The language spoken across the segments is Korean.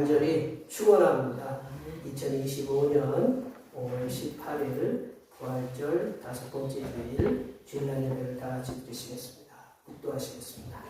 간절히 축원합니다. 2025년 5월 18일 부활절 5번째 주일 주일날 예배를 다 같이 드리시겠습니다. 국도하시겠습니다.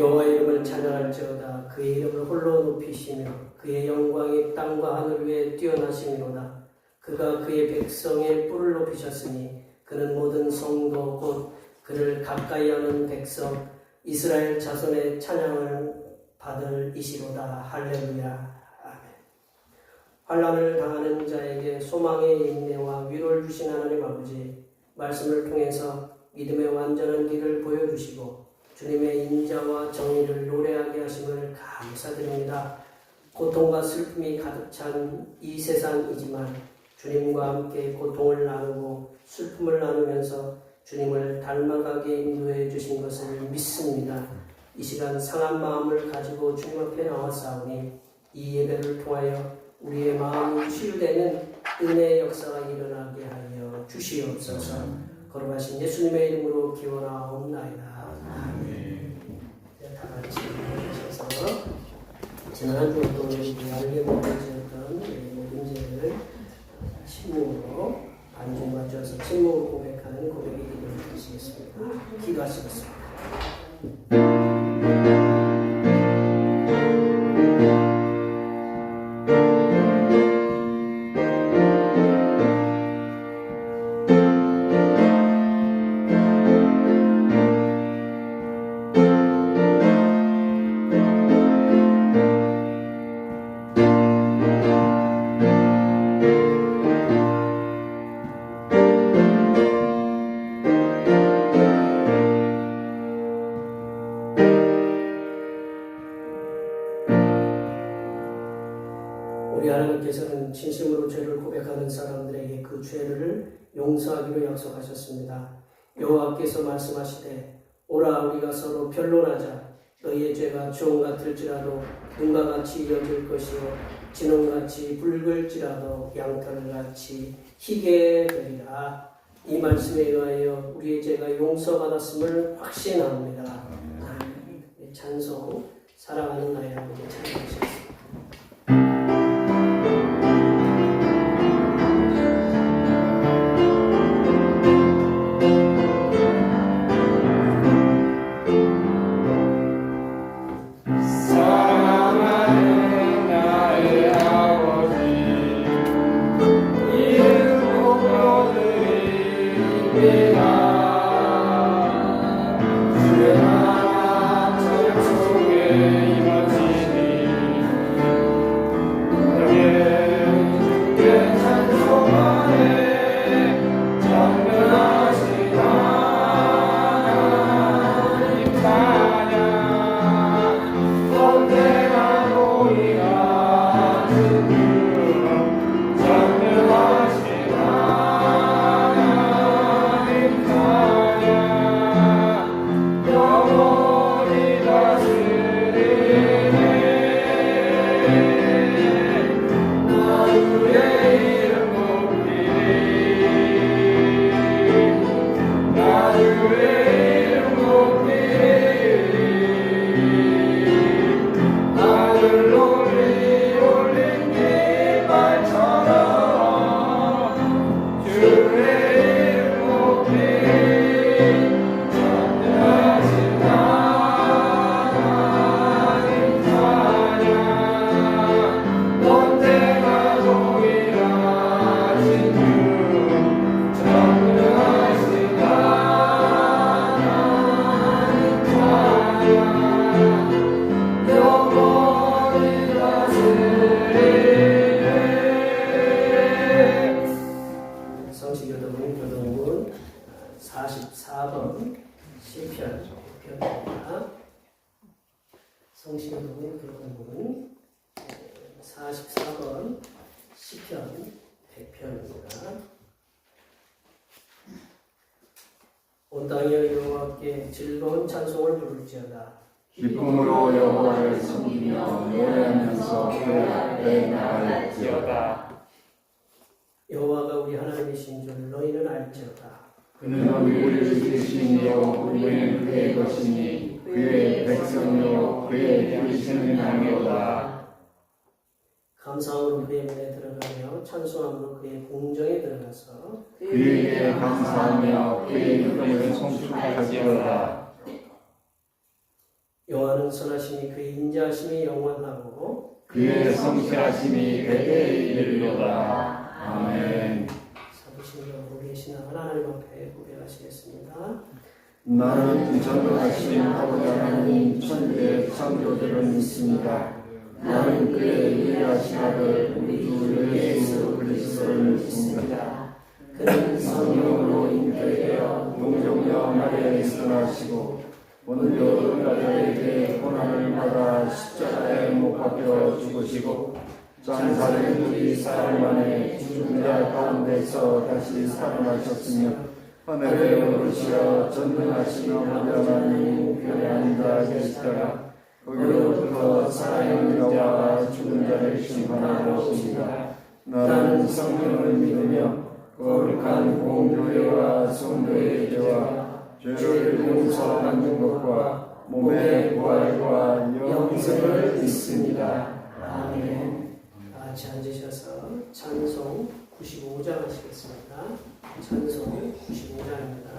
여호와의 이름을 찬양할지어다. 그의 이름을 홀로 높이시며 그의 영광이 땅과 하늘 위에 뛰어나시미로다. 그가 그의 백성의 뿔을 높이셨으니 그는 모든 성도 곧 그를 가까이하는 백성 이스라엘 자손의 찬양을 받을 이시로다. 할렐루야. 아멘. 환난을 당하는 자에게 소망의 인내와 위로를 주신 하나님 아버지, 말씀을 통해서 믿음의 완전한 길을 보여주시고 주님의 인자와 정의를 노래하게 하심을 감사드립니다. 고통과 슬픔이 가득 찬 이 세상이지만 주님과 함께 고통을 나누고 슬픔을 나누면서 주님을 닮아가게 인도해 주신 것을 믿습니다. 이 시간 상한 마음을 가지고 주님 앞에 나왔사오니 이 예배를 통하여 우리의 마음이 치유되는 은혜의 역사가 일어나게 하여 주시옵소서. 걸어가신 예수님의 이름으로 기원하옵나이다. 다 같이 하셔서 지난 한 주 동안 알게 못하셨던 모든 죄를 침묵으로 반중 맞춰서 침묵으로 고백하는 고백의 기도를 드리시겠습니다. 기도하시겠습니다. 우리 하나님께서는 진심으로 죄를 고백하는 사람들에게 그 죄를 용서하기로 약속하셨습니다. 여호와께서 말씀하시되 오라 우리가 서로 변론하자. 너희의 죄가 주홍 같을지라도 눈과 같이 여길 것이요 진홍같이 붉을지라도 양털같이 희게 되리라. 이 말씀에 의하여 우리의 죄가 용서받았음을 확신합니다. 찬송 사랑하는 나의 아버지 찬양하시겠습니다. 성시교독은 교독은 44번 시편 100편입니다. 온 땅이여 여호와께 즐거운 찬송을 부를지어다. 기쁨으로 여호와를 섬기며 노래하면서 그의 앞에 나갈지어다. 여호와가 우리 하나님이신 줄 너희는 알지어다. 그는 우리를 지으시니요 우리는 그의 것이니 그의 백성이요 그의 부르시는 자녀로다. 감사함으로 그의 문에 들어가며 찬송함으로 그의 궁정에 들어가서 그에게 감사하며 그의 이름을 송축할지어다. 여호와는 선하심이 그의 인자하심이 영원하고 그의 성실하심이 대대에 이르리로다. 아멘. 사부신경으로 계신 하나님 앞에 고백하시겠습니다. 나는 전능하신 아버지 하나님 천지의 창조주를 믿습니다. 나는 그의 유일하신 아들 우리 주 예수 그리스도를 믿습니다. 그는 성령으로 잉태되어 동정녀 마리아에서 나시고 본교 pilate 고난을 받아 십자가에 못 박혀 죽으시고 장사된 사흘 만에 죽은 자 가운데서 다시 살아나셨으며 하늘에 오르시어 전능하신 아버지 하나님 우편에 앉아 계시다가 거기로부터 살아있는 자와 죽은 자를 심판하러 오십니다. 나는 성령을 믿으며 거룩한 공교회와 성도의 죄와 죄를 용서받는 것과 몸의 부활과 영생을 믿습니다. 아멘. 다 같이 앉으셔서 찬송 95장 하시겠습니다. 찬송 95장입니다.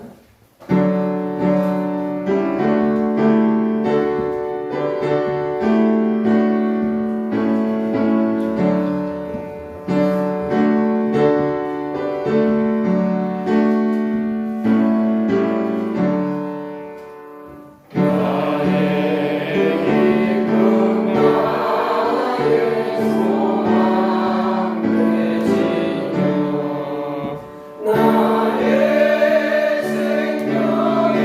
나의 생명의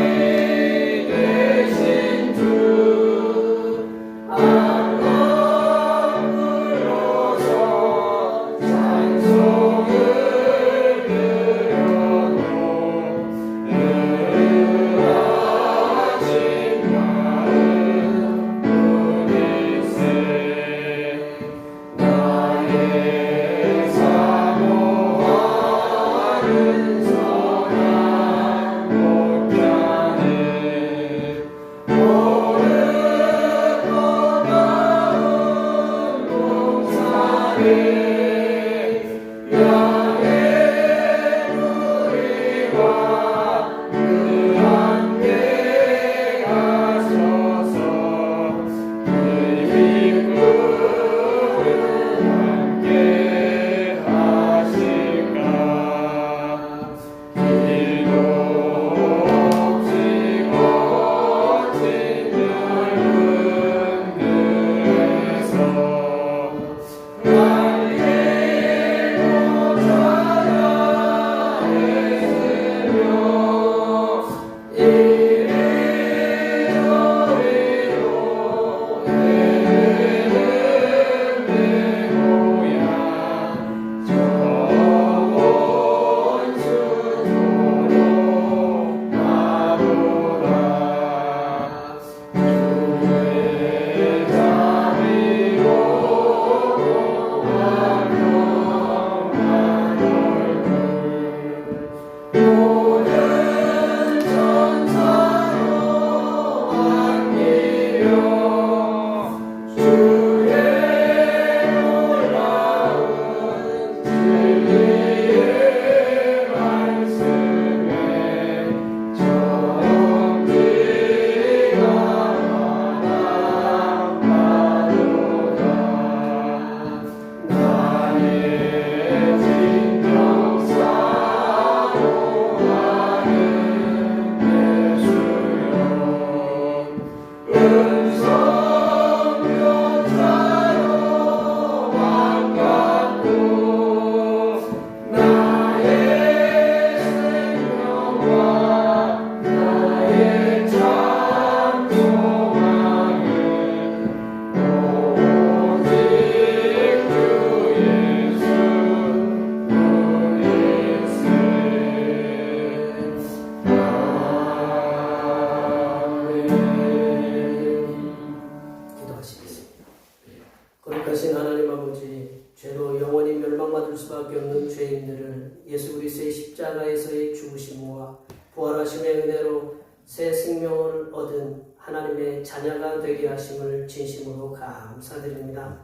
새 생명을 얻은 하나님의 자녀가 되게 하심을 진심으로 감사드립니다.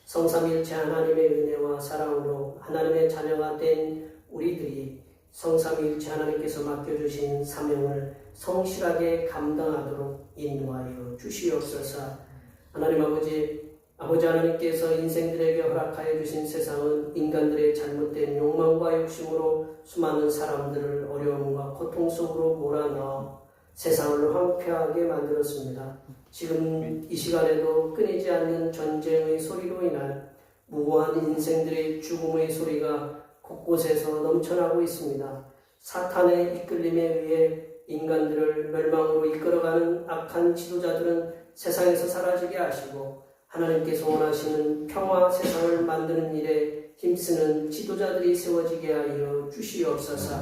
성삼일체 하나님의 은혜와 사랑으로 하나님의 자녀가 된 우리들이 성삼일체 하나님께서 맡겨주신 사명을 성실하게 감당하도록 인도하여 주시옵소서. 하나님 아버지 하나님께서 인생들에게 허락하여 주신 세상은 인간들의 잘못된 욕망과 욕심으로 수많은 사람들을 어려움과 고통 속으로 몰아넣어 세상을 황폐하게 만들었습니다. 지금 이 시간에도 끊이지 않는 전쟁의 소리로 인한 무고한 인생들의 죽음의 소리가 곳곳에서 넘쳐나고 있습니다. 사탄의 이끌림에 의해 인간들을 멸망으로 이끌어가는 악한 지도자들은 세상에서 사라지게 하시고 하나님께서 원하시는 평화 세상을 만드는 일에 힘쓰는 지도자들이 세워지게 하여 주시옵소서.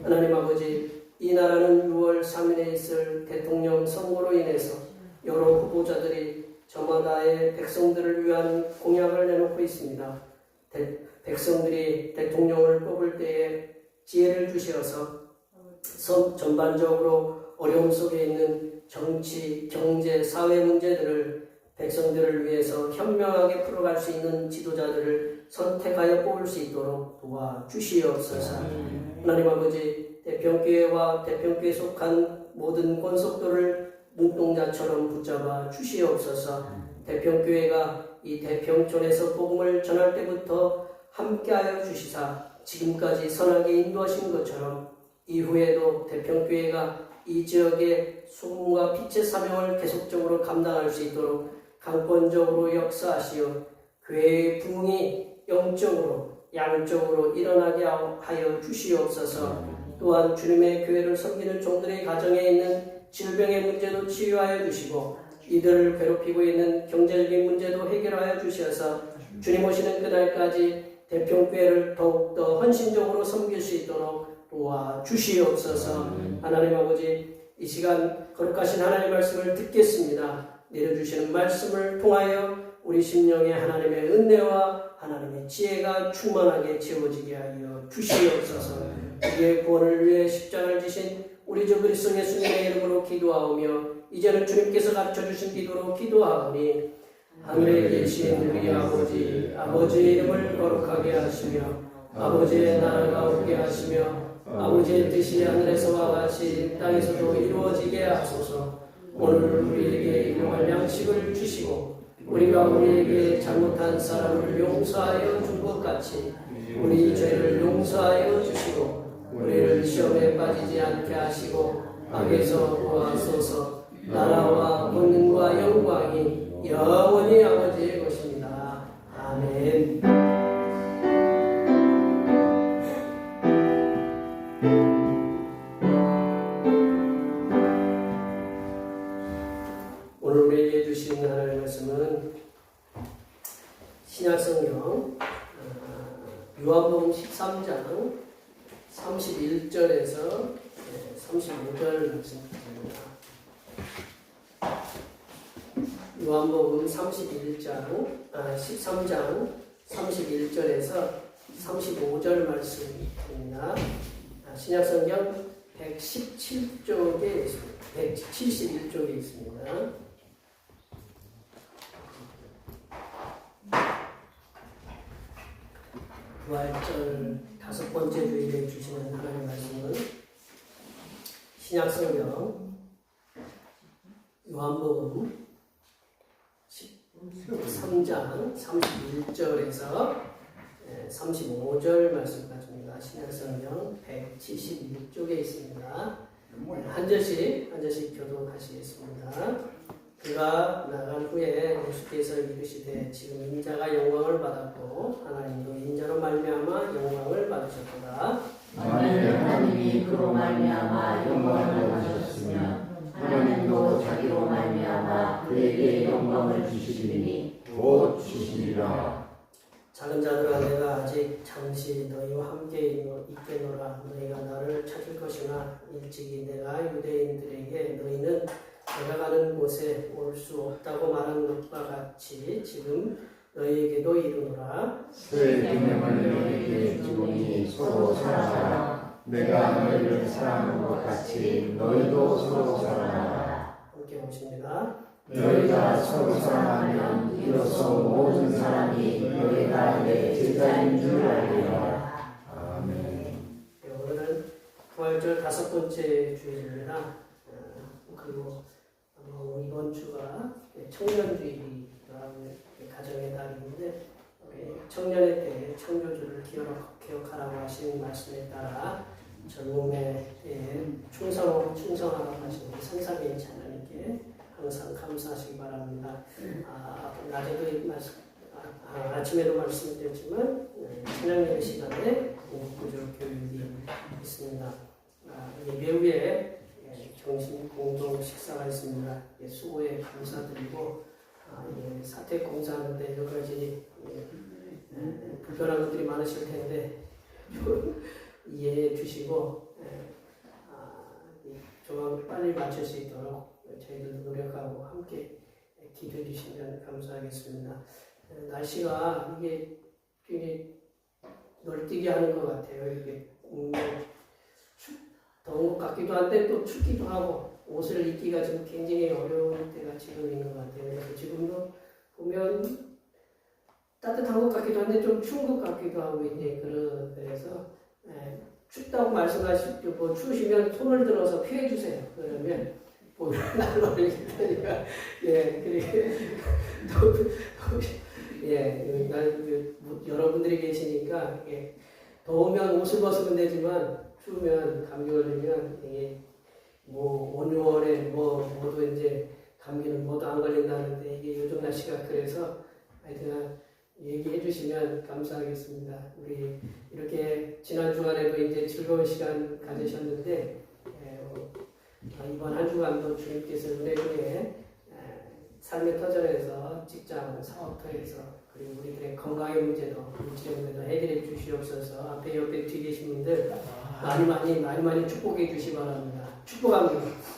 하나님 아버지, 이 나라는 6월 3일에 있을 대통령 선거로 인해서 여러 후보자들이 저마다의 백성들을 위한 공약을 내놓고 있습니다. 백성들이 대통령을 뽑을 때에 지혜를 주시어서 전반적으로 어려움 속에 있는 정치, 경제, 사회 문제들을 백성들을 위해서 현명하게 풀어갈 수 있는 지도자들을 선택하여 뽑을 수 있도록 도와주시옵소서. 하나님 아버지, 대평교회와 대평교회에 속한 모든 권속들을 눈동자처럼 붙잡아 주시옵소서. 대평교회가 이 대평촌에서 복음을 전할 때부터 함께하여 주시사 지금까지 선하게 인도하신 것처럼 이후에도 대평교회가 이 지역의 소금과 빛의 사명을 계속적으로 감당할 수 있도록 강권적으로 역사하시어 교회의 부흥이 영적으로 양적으로 일어나게 하여 주시옵소서. 또한 주님의 교회를 섬기는 종들의 가정에 있는 질병의 문제도 치유하여 주시고 이들을 괴롭히고 있는 경제적인 문제도 해결하여 주셔서 주님 오시는 그날까지 대평교회를 더욱더 헌신적으로 섬길 수 있도록 도와주시옵소서. 하나님 아버지, 이 시간 거룩하신 하나님의 말씀을 듣겠습니다. 내려주시는 말씀을 통하여 우리 심령에 하나님의 은혜와 하나님의 지혜가 충만하게 채워지게 하여 주시옵소서. 우리의 구원을 위해 십자가를 지신 우리 주 그리스도 예수님의 이름으로 기도하오며 이제는 주님께서 가르쳐주신 기도로 기도하오니 하늘에 계신 우리 아버지의 이름을 거룩하게 하시며 아버지의 나라가 오게 하시며 아버지의 뜻이 하늘에서와 같이 땅에서도 이루어지게 하소서. 오늘 우리에게 일용할 양식을 주시고 우리가 우리에게 잘못한 사람을 용서하여 준 것 같이 우리 죄를 용서하여 주시고 우리를 시험에 빠지지 않게 하시고 악에서 구하소서. 나라와 권능과 영광이 영원히 아버지의 것입니다. 아멘. 오늘 우리에게 주신 하나님의 말씀은 신약성경 요한복음 13장 31절에서 35절 말씀입니다. 요한복음 13장 31절에서 35절 말씀입니다. 신약성경 117쪽에 있습니다. 171쪽에 있습니다. 부활절 5번째 주일에 주시는 하나님의 말씀은 신약성경 요한복음 13장 31절에서 35절 말씀까지입니다. 신약성경 171쪽에 있습니다. 한 절씩 교독하시겠습니다. 그가 나간 후에 예수께서 이르시되 지금 인자가 영광을 받았고 하나님도 인자로 말미암아 영광을 받으셨도다. 만일 하나님이 그로 말미암아 영광을 받으셨으며 하나님도 자기로 말미암아 그에게 영광을 주시리니 곧 주시리라. 작은 자들아, 내가 아직 잠시 너희와 함께 있겠노라. 너희가 나를 찾을 것이나 일찍이 내가 유대인들에게 너희는 내가 가는 곳에 올 수 없다고 말한 것과 같이 지금 너희에게도 이르노라. 새 계명을 너희에게 주노니 서로 사랑하라. 내가 너희를 사랑한 것 같이 너희도 서로 사랑하라. 함께 보십니다. 너희가 서로 사랑하면 이로써 모든 사람이 너희가 내 제자인 줄 알리라. 아멘. 오늘은 부활절 5번째 주일입니다. 그리고 이번 주가 청년주일이라 가정의 달인데 청년의 때 청교주를 기억하라고 하신 말씀에 따라 젊음에 충성하라고 하신 성삼위인 하나님께 항상 감사하시기 바랍니다. 낮에도 아침에도 말씀드렸지만 찬양예배 시간에 구조 교육이 있습니다. 예배 후에 정신 공동 식사가 있습니다. 수고에 감사드리고 사택 공사하는데 여러 가지 불편한 것들이 많으실 텐데 이해해 주시고 조금 빨리 마칠 수 있도록 저희들도 노력하고 함께 기도해 주시면 감사하겠습니다. 날씨가 이게 굉장히 널뛰게 하는 것 같아요. 이게 더운 것 같기도 한데 또 춥기도 하고 옷을 입기가 지금 굉장히 어려운 때가 지금인 것 같아요. 그래서 지금도 보면 따뜻한 것 같기도 한데 좀 추운 것 같기도 하고 이제 그래서 춥다고 말씀하실 때 뭐 추우시면 손을 들어서 피해 주세요. 그러면 뭐 날 올릴 테니까 여러분들이 계시니까 더우면 옷을 벗으면 되지만 추우면 감기 걸리면 뭐 온유월에 모두 이제 감기는 모두 안 걸린다는데 이게 요즘 날씨가 그래서 하여튼 얘기해 주시면 감사하겠습니다. 우리 이렇게 지난 주간에도 이제 즐거운 시간 가지셨는데 이번 한 주간도 주님께서 은혜 중에 삶의 터전에서 직장, 사업터에서 그리고 우리들의 건강의 문제도 물질의 문제도 해결해 주시옵소서. 앞에 옆에 뒤에 계신 분들 많이 축복해 주시 바랍니다. 축복합니다.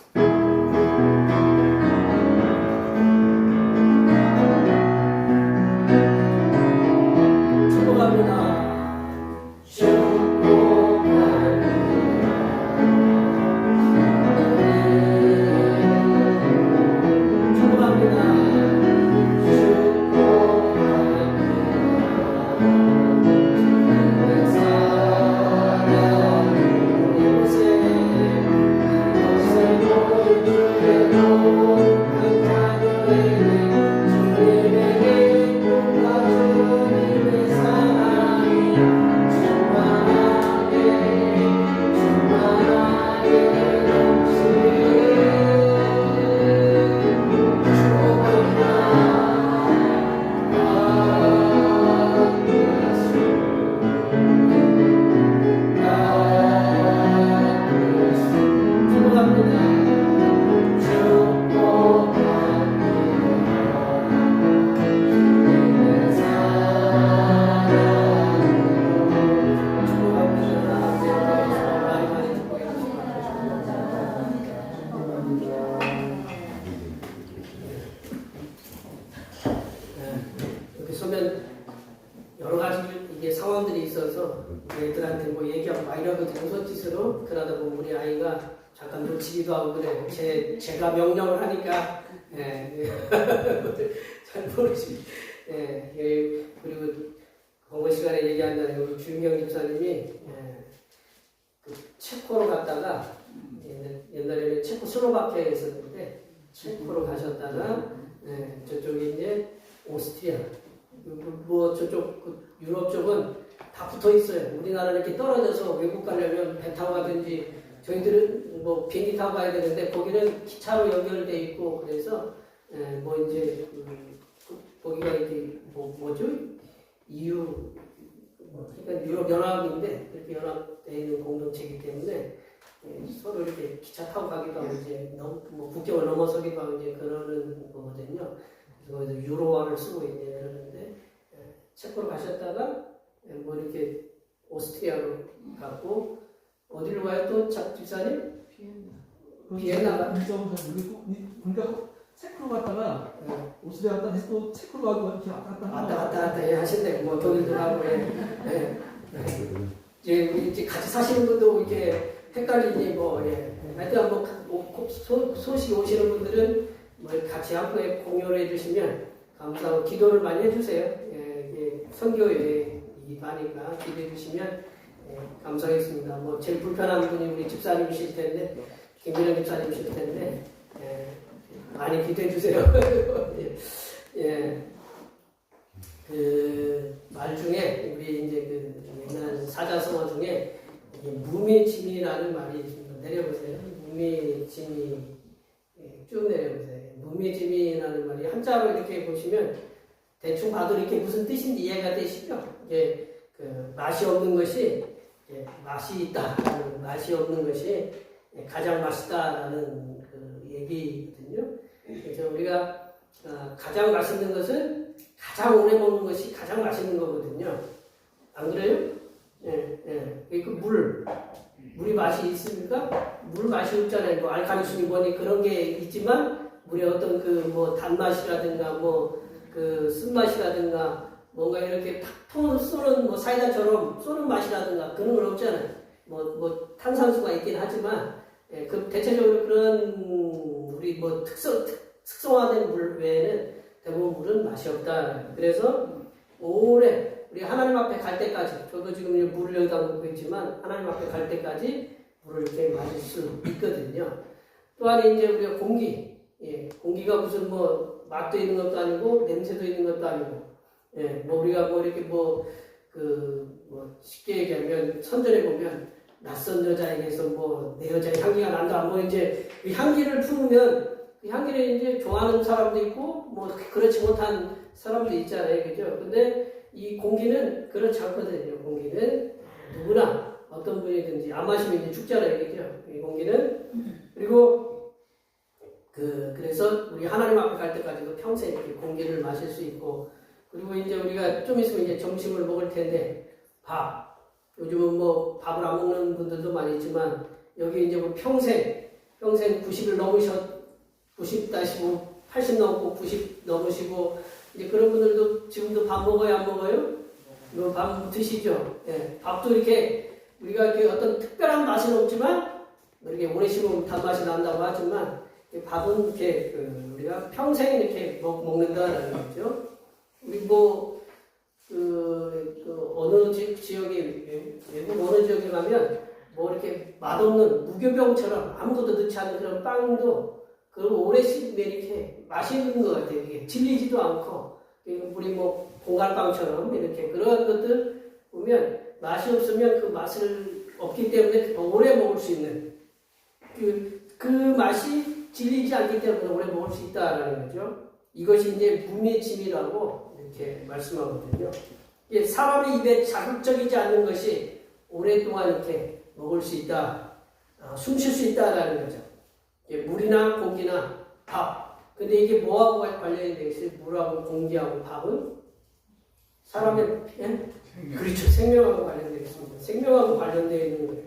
여러 가지 이게 상황들이 있어서 애들한테 뭐 얘기하고 막 이러고 우선짓으로 그러다 보면 우리 아이가 잠깐 놓치기도 하고 그래요. 제가 명령을 하니까 잘 모르시. 그리고 공부 시간에 얘기한다는 우리 주인경 집사님이 그 체코로 갔다가 옛날에는 체코 슬로바키아에 있었는데 체코로 가셨다가 저쪽에 이제 오스트리아 뭐 저쪽 유럽 쪽은 다 붙어 있어요. 우리나라는 이렇게 떨어져서 외국 가려면 배 타고 가든지 저희들은 뭐 비행기 타고 가야 되는데 거기는 기차로 연결돼 있고 그래서 뭐 이제 거기가 이렇게 뭐죠? EU 그러니까 유럽 연합인데 이렇게 연합되어 있는 공동체이기 때문에 서로 이렇게 기차 타고 가기도 하고 이제 뭐 국경을 넘어서기도 하고 이제 그러는 거거든요. 그래서 유로화를 쓰고 이제 그러는데 체코로 가셨다가 뭐 이렇게 오스트리아로 갔고 어디로 가요 또 집사님? 비엔나가. 그러니까 체코로 갔다가 오스트리아 갔다 해서 또 체코로 가고 이렇게 왔다 갔다 하신대. 뭐 독일도 가고 이제 우리 이제 같이 사시는 분도 이렇게 헷갈리니 뭐 예. 하여튼 뭐 소식 오시는 분들은 뭐 같이 함께 공유를 해주시면 감사하고 기도를 많이 해주세요. 예, 선교회이니까 기도해 주시면 예, 감사하겠습니다. 뭐 제일 불편한 분이 우리 집사님이실 텐데 김민영 집사님이실 텐데 예, 많이 기도해 주세요. 예. 그 말 중에 우리 이제 그 옛날 사자성어 중에 무미지미라는 말이 있습니다. 내려보세요. 무미지미 쭉 내려보세요. 무미지미라는 말이 한자로 이렇게 보시면 대충 봐도 이렇게 무슨 뜻인지 이해가 되시죠? 이게 그 맛이 없는 것이 맛이 있다. 맛이 없는 것이 가장 맛있다라는 그 얘기거든요. 그래서 우리가 가장 맛있는 것은 가장 오래 먹는 것이 가장 맛있는 거거든요. 안 그래요? 그 물이 맛이 있습니까? 물 맛이 없잖아요. 뭐 알칼리순이 뭐니 그런 게 있지만 물의 어떤 그 뭐 단맛이라든가 뭐 그 쓴맛이라든가 뭔가 이렇게 탁 쏘는 뭐 사이다처럼 쏘는 맛이라든가 그런 건 없잖아요. 뭐 탄산수가 있긴 하지만 그 대체적으로 그런 우리 뭐 특성화된 물 외에는 대부분 물은 맛이 없다. 그래서 오래 우리 하나님 앞에 갈 때까지 저도 지금 물을 여기다 놓고 있지만 하나님 앞에 갈 때까지 물을 이렇게 마실 수 있거든요. 또한 이제 우리가 공기가 무슨 뭐 맛도 있는 것도 아니고 냄새도 있는 것도 아니고 뭐 우리가 뭐 이렇게 뭐 쉽게 얘기하면 선전에 보면 낯선 여자에게서 뭐 내 여자의 향기가 난다 뭐 이제 그 향기를 품으면 그 향기를 이제 좋아하는 사람도 있고 뭐 그렇지 못한 사람도 있잖아요, 그죠? 근데 이 공기는 그렇지 않거든요. 공기는 누구나 어떤 분이든지 안 마시면 이제 죽잖아요, 그죠? 이 공기는 그리고 그래서 우리 하나님 앞에 갈 때까지도 평생 이렇게 공기를 마실 수 있고 그리고 이제 우리가 좀 있으면 이제 점심을 먹을 텐데 요즘은 뭐 밥을 안 먹는 분들도 많이 있지만 여기 이제 뭐 평생 90을 넘으셨 90-5, 80 넘고 90 넘으시고 이제 그런 분들도 지금도 밥 먹어요, 안 먹어요? 뭐 밥 드시죠? 예, 밥도 이렇게 우리가 이렇게 어떤 특별한 맛은 없지만 이렇게 오래 씹으면 단맛이 난다고 하지만 밥은 이렇게 우리가 평생 이렇게 먹는다는 거죠. 우리 어느 지역에 외국 어느 지역에 가면 뭐 이렇게 맛없는 무교병처럼 아무것도 넣지 않은 그런 빵도 그걸 오래 씹으면 이렇게 맛있는 것 같아요. 이게 질리지도 않고 우리 뭐 봉갈빵처럼 이렇게 그런 것들 보면 맛이 없으면 그 맛을 없기 때문에 더 오래 먹을 수 있는 그 맛이 질리지 않기 때문에 오래 먹을 수 있다라는 거죠. 이것이 이제 무미짐이라고 이렇게 말씀하거든요. 사람의 입에 자극적이지 않는 것이 오랫동안 이렇게 먹을 수 있다, 숨 쉴 수 있다라는 거죠. 물이나 공기나 밥. 근데 이게 뭐하고 관련이 되어 있어요? 물하고 공기하고 밥은 사람의 그렇죠. 생명하고 관련되어 있습니다. 생명하고 관련되어 있는 거예요.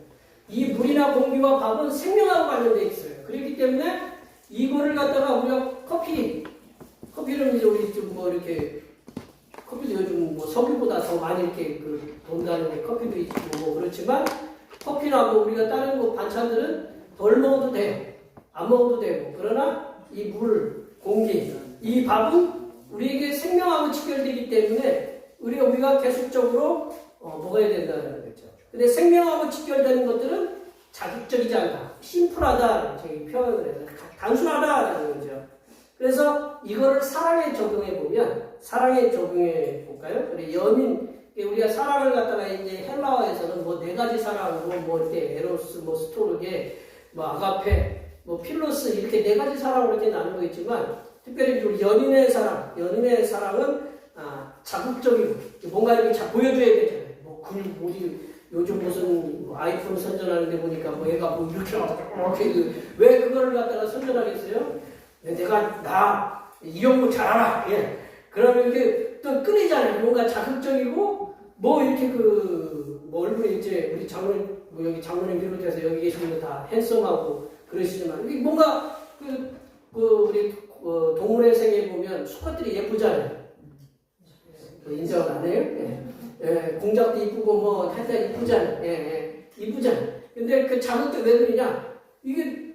이 물이나 공기와 밥은 생명하고 관련되어 있어요. 그렇기 때문에 이거를 갖다가 우리가 커피는 이제 우리 좀 뭐 이렇게 커피도 요즘 뭐 석유보다 더 많이 이렇게 돈다는 게 커피도 있고 뭐 그렇지만 커피나 뭐 우리가 다른 거 반찬들은 덜 먹어도 돼요. 안 먹어도 되고 그러나 이 물, 공기, 이 밥은 우리에게 생명하고 직결되기 때문에 우리가 계속적으로 먹어야 된다는 거죠. 근데 생명하고 직결되는 것들은 자극적이지 않다. 심플하다. 저기 표현을 해서 단순하다라는 거죠. 그래서 이거를 사랑에 적용해 볼까요? 우리 우리가 사랑을 갖다가 이제 헬라어에서는 뭐 4가지 사랑으로 뭐 이렇게 에로스, 뭐 스토르게, 뭐 아가페, 뭐 필로스 이렇게 4가지 사랑으로 이렇게 나누고 있지만 특별히 우리 연인의 사랑은 자극적이고 뭔가 이렇게 보여줘야 되잖아요. 뭐 요즘 무슨 아이폰 선전하는데 보니까 뭐 얘가 뭐 이렇게 왜 그거를 갖다가 선전하겠어요? 내가 이런 거 잘 알아. 예. 그러면 이게 또 끊이잖아요. 뭔가 자극적이고 뭐 이렇게 뭐 얼굴에 이제 우리 장로님 여기 장로님 비롯해서 여기 계신 분 다 핸섬하고 그러시지만 이게 뭔가 우리 동물의 생에 보면 수컷들이 예쁘잖아요. 인정을 안 해요? 예. 예, 공작도 이쁘고 뭐 하여튼 이쁘잖아. 이쁘잖아. 근데 그 자극도 왜 그러냐? 이게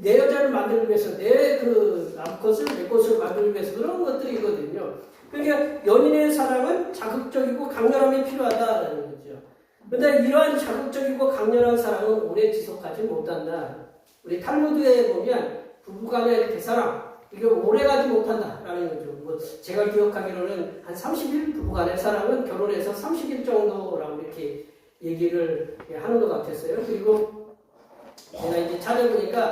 내 여자를 만들기 위해서 내 그 남것을 내 것을 만들기 위해서 그런 것들이거든요. 그러니까 연인의 사랑은 자극적이고 강렬함이 필요하다라는 거죠. 그런데 이러한 자극적이고 강렬한 사랑은 오래 지속하지 못한다. 우리 탈무드에 보면 부부간의 대사랑 이게 오래가지 못한다라는 거죠. 뭐 제가 기억하기로는 한 30일 부부간의 사랑은 결혼해서 30일 정도라고 이렇게 얘기를 하는 것 같았어요. 그리고 제가 이제 찾아보니까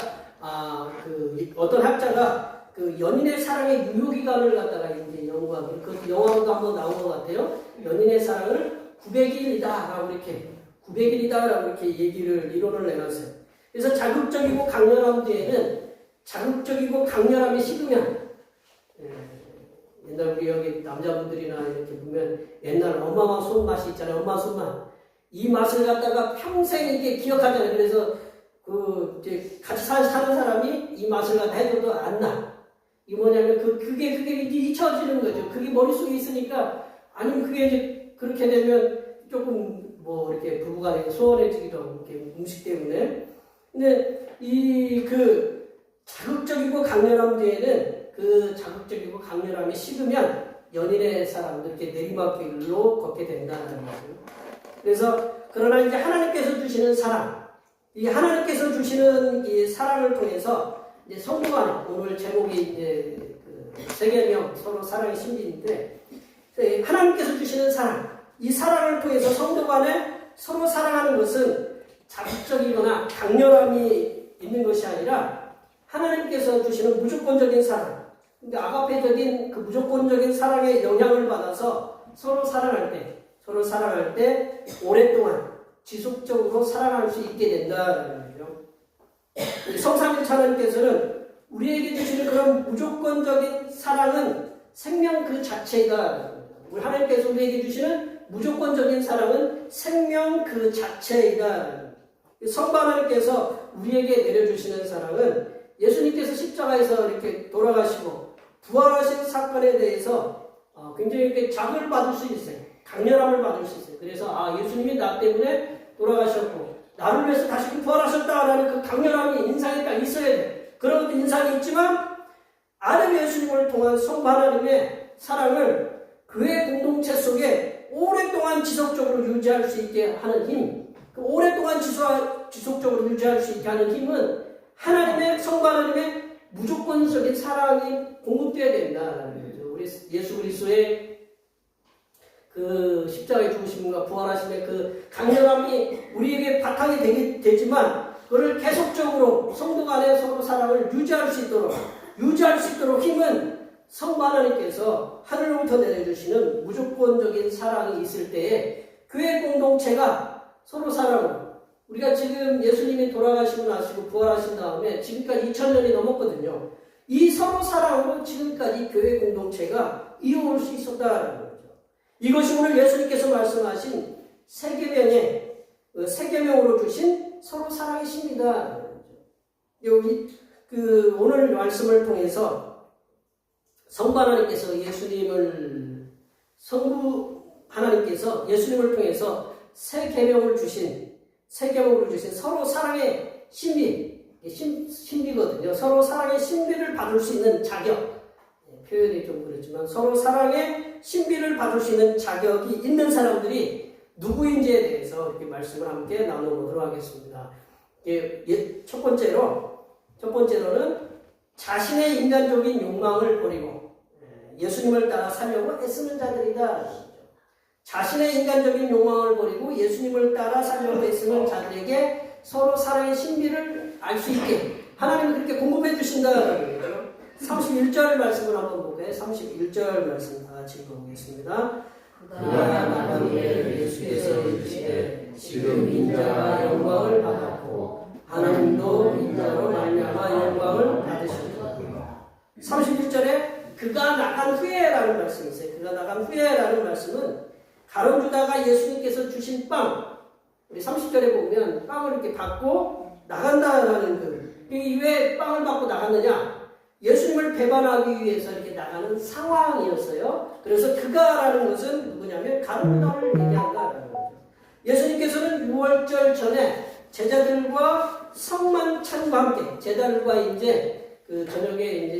그 어떤 학자가 그 연인의 사랑의 유효기간을 갖다가 이제 연구하고 그 영화로도 한번 나온 것 같아요. 연인의 사랑을 900일이다라고 이렇게 900일이다라고 이렇게 이론을 내놨어요. 그래서 자극적이고 강렬함 뒤에는 자극적이고 강렬함이 식으면 옛날 우리 여기 남자분들이나 이렇게 보면 옛날 엄마와 손맛이 있잖아요. 엄마 손맛. 이 맛을 갖다가 평생 이게 기억하잖아요. 그래서 그 이제 같이 사는 사람이 이 맛을 갖다 해줘도 안 나. 이게 뭐냐면 그게 이제 잊혀지는 거죠. 그게 머릿속에 있으니까 아니면 그게 이제 그렇게 되면 조금 뭐 이렇게 부부간에 소원해지기도 하고 이렇게 음식 때문에. 근데 이 그 자극적이고 강렬함 뒤에는 그 자극적이고 강렬함이 식으면 연인의 사람들 이렇게 내리막길로 걷게 된다는 거죠. 그래서 그러나 이제 하나님께서 주시는 사랑, 이 하나님께서 주시는 이 사랑을 통해서 이제 성도 간에 오늘 제목이 이제 그 세계명 서로 사랑의 신비인데 하나님께서 주시는 사랑, 이 사랑을 통해서 성도 간에 서로 사랑하는 것은 자극적이거나 강렬함이 있는 것이 아니라 하나님께서 주시는 무조건적인 사랑, 그러니까 아가페적인 그 무조건적인 사랑의 영향을 받아서 서로 사랑할 때 오랫동안 지속적으로 사랑할 수 있게 된다는 거죠. 성삼일체 하나님께서는 우리에게 주시는 그런 무조건적인 사랑은 생명 그 자체이다. 우리 하나님께서 우리에게 주시는 무조건적인 사랑은 생명 그 자체이다. 성부 하나님께서 우리에게 내려주시는 사랑은 예수님께서 십자가에서 이렇게 돌아가시고 부활하신 사건에 대해서 굉장히 이렇게 자극을 받을 수 있어요. 강렬함을 받을 수 있어요. 그래서 예수님이 나 때문에 돌아가셨고 나를 위해서 다시 부활하셨다라는 그 강렬함이 인상이 딱 있어야 돼. 그런 것도 인상이 있지만 아들 예수님을 통한 성부 하나님의 사랑을 교회 공동체 속에 오랫동안 지속적으로 유지할 수 있게 하는 힘, 그 오랫동안 지속적으로 유지할 수 있게 하는 힘은 하나님의 성부 하나님의 무조건적인 사랑이 공급되어야 된다는 거죠. 우리 예수 그리스도의 그 십자가의 죽으심과 부활하심의 그 강렬함이 우리에게 바탕이 되지만 그걸 계속적으로 성도 간의 서로 사랑을 유지할 수 있도록 힘은 성부 하나님께서 하늘로부터 내려주시는 무조건적인 사랑이 있을 때에 교회 공동체가 서로 사랑으로 우리가 지금 예수님이 돌아가시고 나시고 부활하신 다음에 지금까지 2000년이 넘었거든요. 이 서로 사랑으로 지금까지 교회 공동체가 이어올 수 있었다는 거죠. 이것이 오늘 예수님께서 말씀하신 세계명으로 주신 서로 사랑의 신이다. 여기 그 오늘 말씀을 통해서 성부 하나님께서 예수님을 통해서 새 계명으로 주신 서로 사랑의 신비거든요. 서로 사랑의 신비를 받을 수 있는 자격. 표현이 좀 그렇지만 서로 사랑의 신비를 받을 수 있는 자격이 있는 사람들이 누구인지에 대해서 이렇게 말씀을 함께 나눠보도록 하겠습니다. 첫 번째로는 자신의 인간적인 욕망을 버리고 예수님을 따라 살려고 애쓰는 자들이다. 자신의 인간적인 욕망을 버리고 예수님을 따라 살려고 애쓰는 자들에게 서로 사랑의 신비를 알 수 있게 하나님은 그렇게 공급해 주신다는 거죠. 31절 말씀을 한번 볼까요? 31절 말씀 다 같이 읽어보겠습니다. 그가 나가기에 예수께서 이르시되 지금 인자가 영광을 받았고 하나님도 인자로 말미암아 영광을 받으셨다. 31절에 그가 나간 후에라는 말씀이 있어요. 그가 나간 후에라는 말씀은 가룟 유다가 예수님께서 주신 빵, 우리 30절에 보면 빵을 이렇게 받고 나간다라는 그, 왜 빵을 받고 나갔느냐? 예수님을 배반하기 위해서 이렇게 나가는 상황이었어요. 그래서 그가라는 것은 누구냐면 가룟유다를 얘기한다라는 거죠. 예수님께서는 6월절 전에 제자들과 성만찬과 함께 제자들과 이제 그 저녁에 이제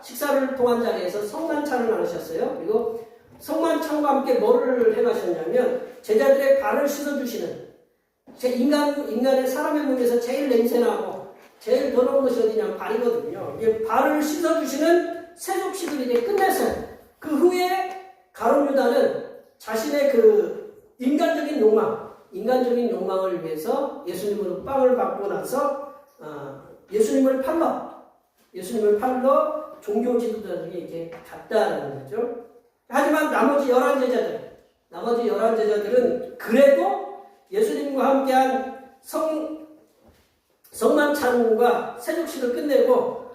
식사를 통한 자리에서 성만찬을 나누셨어요. 그리고 성만찬과 함께 뭐를 해가셨냐면 제자들의 발을 씻어주시는 인간의 사람의 몸에서 제일 냄새나고 제일 더러운 것이 어디냐면 발이거든요. 이게 발을 씻어주시는 세족식을 이제 끝냈어요. 그 후에 가룟유다는 자신의 그 인간적인 욕망을 위해서 예수님으로 빵을 받고 나서 예수님을 팔러 종교 지도자들이 이렇게 갔다라는 거죠. 하지만 나머지 11제자들은 그래도 예수님과 함께한 성만찬과 세족식을 끝내고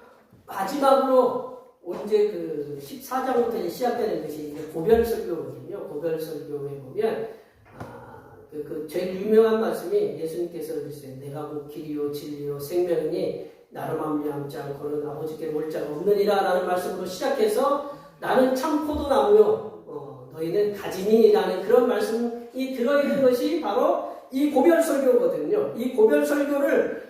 마지막으로 이제 그 14장부터 시작되는 것이 이제 고별설교거든요. 고별설교에 보면 제일 유명한 말씀이 예수님께서 그러셨어요. 내가 곧 길이요 진리요 생명이니 나로 말미암지 않고는 아버지께 올 자가 없느니라 라는 말씀으로 시작해서 나는 참 포도나무요 너희는 가지니라는 그런 말씀이 들어있는 것이 바로 이 고별설교거든요. 이 고별설교를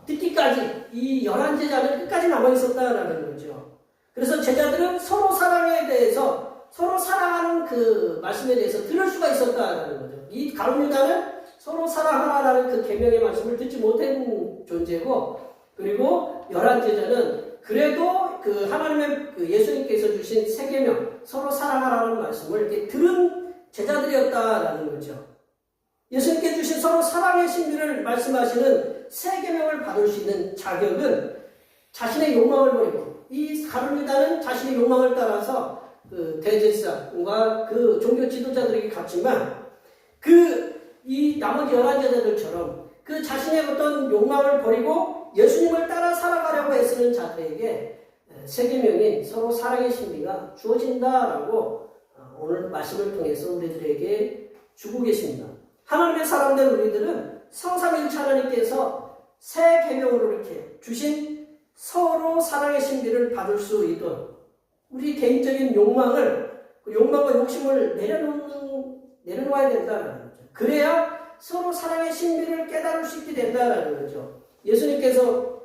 듣기까지 이 11제자는 끝까지 남아있었다라는 거죠. 그래서 제자들은 서로 사랑에 대해서 서로 사랑하는 그 말씀에 대해서 들을 수가 있었다라는 거죠. 이 가룟유다는 서로 사랑하라라는 그 계명의 말씀을 듣지 못한 존재고, 그리고 11제자는 그래도 그 하나님의 그 예수님께서 주신 세 계명 서로 사랑하라는 말씀을 이렇게 들은 제자들이었다라는 거죠. 예수님께 주신 서로 사랑의 신비를 말씀하시는 세 계명을 받을 수 있는 자격은 자신의 욕망을 버리고, 이 가룟유다는 자신의 욕망을 따라서 그 대제사장과 그 종교 지도자들에게 갔지만 이 나머지 11제자들처럼 그 자신의 어떤 욕망을 버리고 예수님을 따라 살아가려고 애쓰는 자들에게 세 계명인 서로 사랑의 신비가 주어진다라고 오늘 말씀을 통해서 우리들에게 주고 계십니다. 하나님의 사람된 우리들은 성삼일체 하나님께서 새 계명으로 이렇게 주신 서로 사랑의 신비를 받을 수 있도록 우리 개인적인 욕망과 욕심을 내려놓아야 된다는 거죠. 그래야 서로 사랑의 신비를 깨달을 수 있게 된다는 거죠. 예수님께서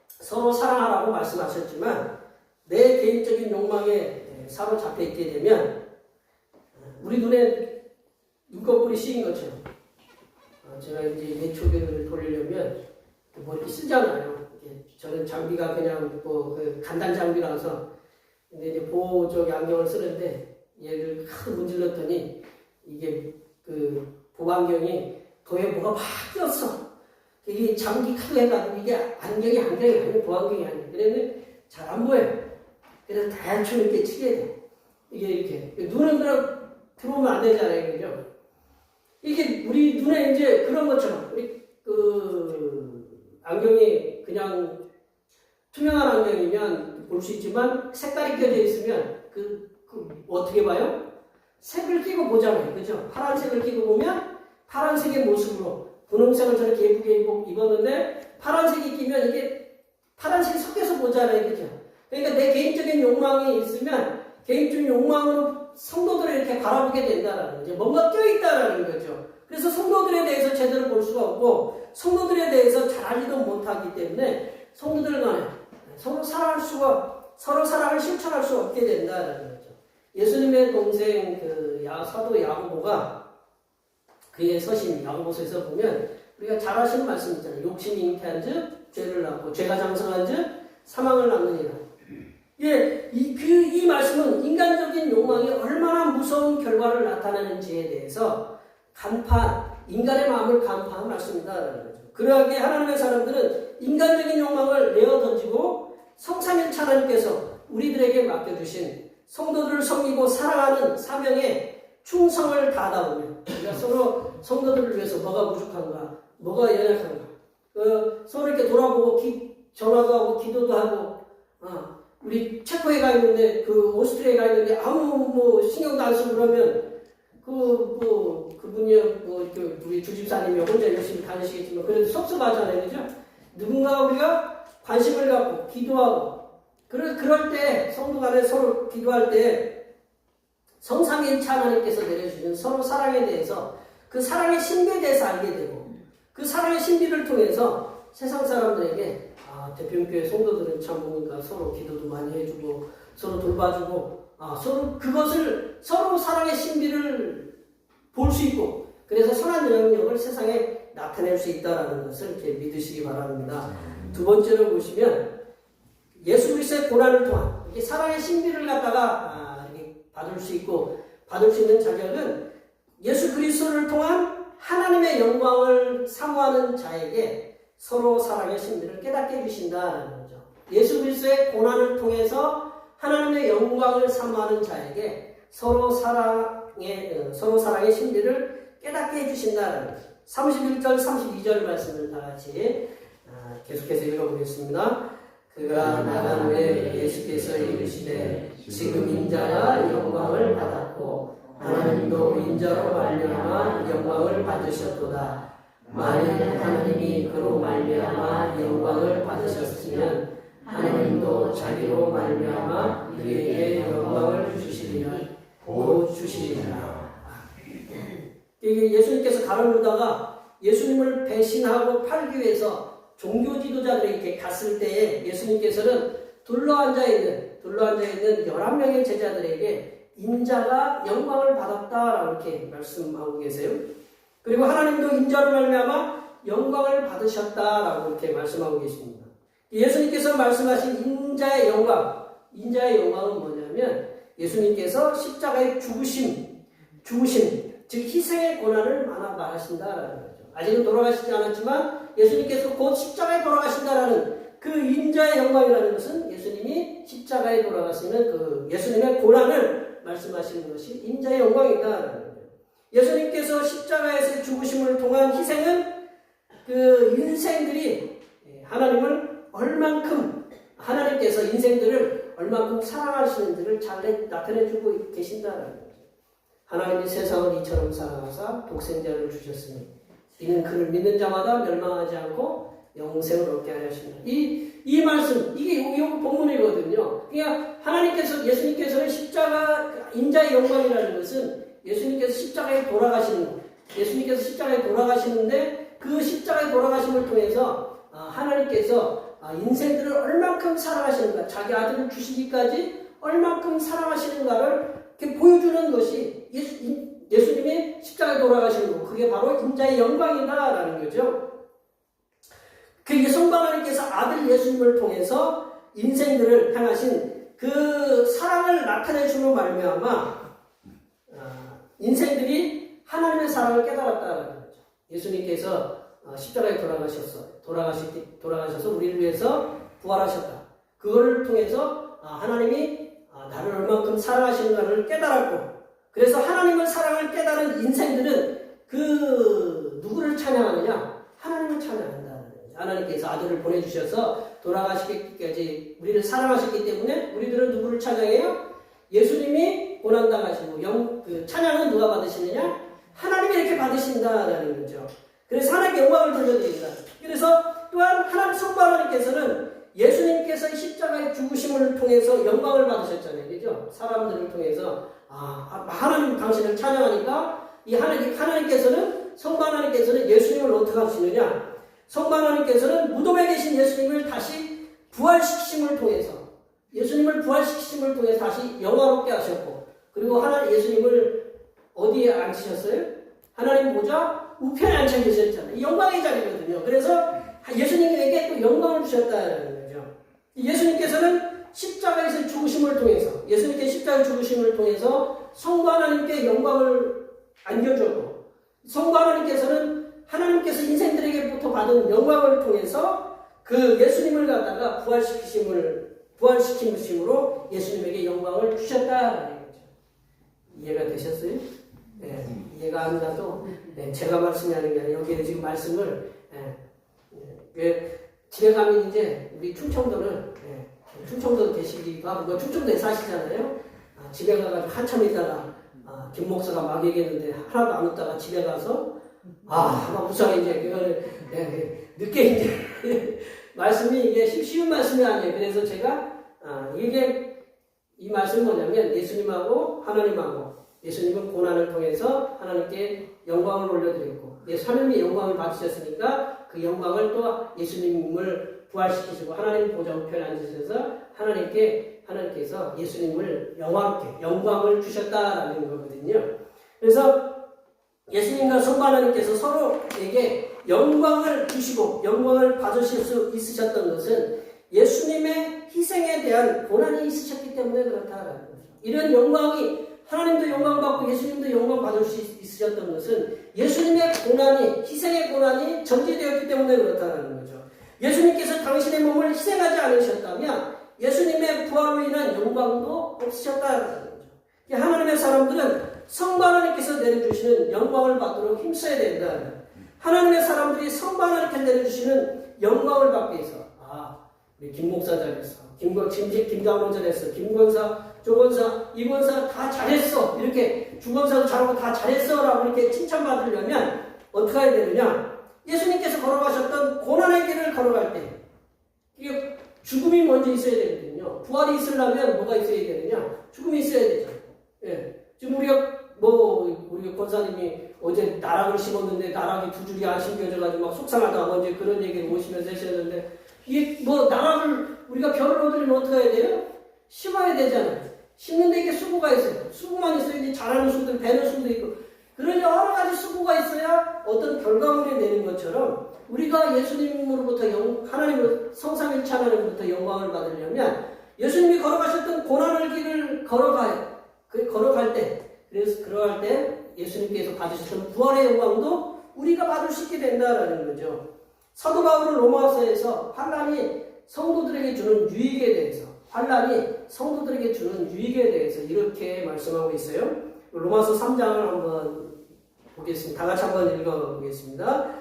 서로 사랑하라고 말씀하셨지만 내 개인적인 욕망에 사로잡혀 있게 되면 우리 눈에 눈꺼풀이 씌인 것처럼 제가 이제 예초교를 돌리려면 뭐 이렇게 쓰잖아요. 저는 장비가 그냥 그 간단 장비라서 근데 이제 보호적 안경을 쓰는데 얘를 하도 문질렀더니 이게 그 보안경이 도에 뭐가 막 꼈어. 이게 장기 크고 해가지고 이게 안경이 아니고 보안경이 아니에요. 그래서 잘 안 보여요. 그래서 대충 이렇게 치게 돼. 이게 이렇게 눈은 그냥 들어오면 안 되잖아요, 그죠? 이게 우리 눈에 이제 그런 것처럼 우리 그 안경이 그냥 투명한 안경이면 볼 수 있지만 색깔이 껴져 있으면 어떻게 봐요? 색을 끼고 보잖아요, 그죠? 파란색을 끼고 보면 파란색의 모습으로 분홍색을 저렇게 예쁘게 입었는데 파란색이 끼면 이게 파란색이 섞여서 보잖아요, 그죠? 그러니까 내 개인적인 욕망이 있으면 개인적인 욕망으로 성도들을 이렇게 바라보게 된다라는 거죠. 뭔가 껴있다라는 거죠. 그래서 성도들에 대해서 제대로 볼 수가 없고 성도들에 대해서 잘 알지도 못하기 때문에 성도들 간에 서로 사랑을 실천할 수 없게 된다라는 거죠. 예수님의 동생 사도 야고보가 그의 서신 야고보서에서 보면 우리가 잘 아시는 말씀 있잖아요. 욕심이 잉태한즉 죄를 낳고 죄가 장성한즉 사망을 낳느니라. 예, 이 말씀은 인간적인 욕망이 얼마나 무서운 결과를 나타내는지에 대해서 인간의 마음을 간파한 말씀이다라는 거죠. 그러하기에 하나님의 사람들은 인간적인 욕망을 내어 던지고 성삼일체 하나님께서 우리들에게 맡겨주신 성도들을 섬기고 사랑하는 사명에 충성을 다하다 보면 우리가 서로 성도들을 위해서 뭐가 부족한가, 뭐가 연약한가, 서로 이렇게 돌아보고 전화도 하고 기도도 하고, 우리 체코에 가 있는데 오스트리아에 가 있는데 아무 신경도 안 쓰고 그러면 그분이요 우리 주집사님이 혼자 열심히 다니시겠지만 그래도 섭섭하잖아요, 그죠? 누군가 우리가 관심을 갖고 기도하고 그럴 때 성도 간에 서로 기도할 때 성삼위일체 하나님께서 내려주시는 서로 사랑에 대해서 그 사랑의 신비에 대해서 알게 되고 그 사랑의 신비를 통해서 세상 사람들에게 대표교회 성도들은 참 보니까 서로 기도도 많이 해주고 서로 돌봐주고 서로 그것을 서로 사랑의 신비를 볼 수 있고 그래서 선한 영향력을 세상에 나타낼 수 있다는 것을 이렇게 믿으시기 바랍니다. 두 번째로 보시면 예수 그리스도의 고난을 통한 이렇게 사랑의 신비를 갖다가 이렇게 받을 수 있고 받을 수 있는 자격은 예수 그리스도를 통한 하나님의 영광을 사모하는 자에게 서로 사랑의 신비를 깨닫게 해주신다는 거죠. 예수 그리스도의 고난을 통해서 하나님의 영광을 사모하는 자에게 서로 사랑의 신비를 깨닫게 해주신다는 거죠. 31절, 32절 말씀을 다 같이 계속해서 읽어보겠습니다. 그가 나간 후에 예수께서 이르시되 지금 인자가 영광을 받았고 하나님도 인자로 말미암아 영광을 받으셨도다. 만일 하나님이 그로 말미암아 영광을 받으셨으면 하나님도 자기로 말미암아 그에게 영광을 주시리니 곧 주시리라. 이게 예수님께서 가르르다가 예수님을 배신하고 팔기 위해서 종교 지도자들에게 갔을 때에 예수님께서는 둘러앉아 있는 11명의 제자들에게 인자가 영광을 받았다라고 이렇게 말씀하고 계세요. 그리고 하나님도 인자로 말미암아 영광을 받으셨다라고 이렇게 말씀하고 계십니다. 예수님께서 말씀하신 인자의 영광은 뭐냐면 예수님께서 십자가의 죽으심, 즉 희생의 고난을 말하신다라는 거죠. 아직은 돌아가시지 않았지만 예수님께서 곧 십자가에 돌아가신다라는 그 인자의 영광이라는 것은 예수님이 십자가에 돌아가시는 그 예수님의 고난을 말씀하시는 것이 인자의 영광이다라는 거예요. 예수님께서 십자가에서 죽으심을 통한 희생은 그 인생들이 하나님께서 인생들을 얼만큼 사랑하시는지를 잘 나타내주고 계신다라는 거죠. 하나님이 세상을 이처럼 사랑하사 독생자를 주셨으니 이는 그를 믿는 자마다 멸망하지 않고 영생을 얻게 하려 하십니다. 이 말씀, 이게 본문이거든요. 그러니까 예수님께서는 십자가, 인자의 영광이라는 것은 예수님께서 십자가에 돌아가시는 것. 예수님께서 십자가에 돌아가시는데 그 십자가에 돌아가심을 통해서 하나님께서 인생들을 얼만큼 사랑하시는가, 자기 아들을 주시기까지 얼만큼 사랑하시는가를 이렇게 보여주는 것이 예수님이 십자가에 돌아가시는 것. 그게 바로 인자의 영광이다라는 거죠. 그게 성부 하나님께서 아들 예수님을 통해서 인생들을 향하신 그 사랑을 나타내주는 말미암아 인생들이 하나님의 사랑을 깨달았다는 거죠. 예수님께서 십자가에 돌아가셔서 우리를 위해서 부활하셨다. 그거를 통해서 하나님이 나를 얼만큼 사랑하시는가를 깨달았고, 그래서 하나님의 사랑을 깨달은 인생들은 그 누구를 찬양하느냐? 하나님을 찬양한다는 거죠. 하나님께서 아들을 보내주셔서 돌아가시기까지 우리를 사랑하셨기 때문에 우리들은 누구를 찬양해요? 예수님이 고난당하시고 그 찬양은 누가 받으시느냐? 하나님이 이렇게 받으신다라는 거죠. 그래서 하나님께 영광을 돌려드립니다. 그래서 또한 하나님 성부 하나님께서는 예수님께서 십자가의 죽으심을 통해서 영광을 받으셨잖아요. 그죠? 사람들을 통해서 하나님 당신을 찬양하니까 이 하나님께서는 성부 하나님께서는 예수님을 어떻게 하시느냐? 성부 하나님께서는 무덤에 계신 예수님을 다시 부활시키심을 통해서 다시 영화롭게 하셨고, 그리고 예수님을 어디에 앉히셨어요? 하나님 보좌 우편에 앉혀 계셨잖아요. 영광의 자리거든요. 그래서 예수님에게 또 영광을 주셨다는 거죠. 예수님께서는 십자가에서 죽으심을 통해서 성부 하나님께 영광을 안겨주었고, 성부 하나님께서는 하나님께서 인생들에게부터 받은 영광을 통해서 그 예수님을 갖다가 부활시킴으로 예수님에게 영광을 주셨다는 거죠. 이해가 되셨어요? 네, 이해가 안 가도 제가 말씀하는 게 아니라 여기에 지금 말씀을 집에 가면 이제 우리 충청도는 충청도 계시기도 하고 충청도에 사시잖아요. 집에 가가지고 한참 있다가 김 목사가 막 얘기했는데 하나도 안 웃다가 집에 가서 막 무사히 이제 그거를 늦게 이제 말씀이 이게 쉬운 말씀이 아니에요. 그래서 제가 이게 이 말씀은 뭐냐면 예수님하고 하나님하고 예수님은 고난을 통해서 하나님께 영광을 올려드렸고 하나님이 영광을 받으셨으니까 그 영광을 또 예수님을 부활시키시고 하나님 보좌우편에 앉으셔서 하나님께서 예수님을 영광을 주셨다라는 거거든요. 그래서 예수님과 성부 하나님께서 서로에게 영광을 주시고 영광을 받으실 수 있으셨던 것은 예수님의 희생에 대한 고난이 있으셨기 때문에 그렇다라는 거죠. 이런 영광이 하나님도 영광받고 예수님도 영광받을 수 있으셨던 것은 예수님의 고난이 희생의 고난이 전제되었기 때문에 그렇다는 거죠. 예수님께서 당신의 몸을 희생하지 않으셨다면 예수님의 부활로 인한 영광도 없으셨다는 거죠. 하나님의 사람들은 성부 하나님께서 내려주시는 영광을 받도록 힘써야 된다. 하나님의 사람들이 성부 하나님께서 내려주시는 영광을 받기 위해서 우리 김 목사 잘했어, 김장로 잘했어, 김권사, 조권사, 이권사 다 잘했어, 이렇게 주권사도 잘하고 다 잘했어 라고 이렇게 칭찬받으려면 어떻게 해야 되느냐? 예수님께서 걸어가셨던 고난의 길을 걸어갈 때 이게 죽음이 먼저 있어야 되거든요. 부활이 있으려면 뭐가 있어야 되느냐? 죽음이 있어야 되죠. 예. 지금 우리 권사님이 어제 나락을 심었는데 나락이 두 줄이 안 심겨져가지고 막 속상하다고 이제 그런 얘기를 오시면서 하셨는데 이게 나락을 우리가 별을 얻으려면 어떻게 해야 돼요? 심어야 되잖아요. 심는데 이게 수고가 있어요. 수고만 있어야 이제 자라는 수도 배는 수도 있고 그런 여러 가지 수고가 있어야 어떤 결과물이 내는 것처럼 우리가 예수님으로부터 하나님으로 성삼일체 하나님으로부터 영광을 받으려면 예수님이 걸어가셨던 고난의 길을 걸어갈 때 예수님께서 받으셨던 부활의 영광도 우리가 받을 수 있게 된다라는 거죠. 사도 바울은 로마서에서 환난이 성도들에게 주는 유익에 대해서 이렇게 말씀하고 있어요. 로마서 3장을 한번 보겠습니다. 다 같이 한번 읽어보겠습니다.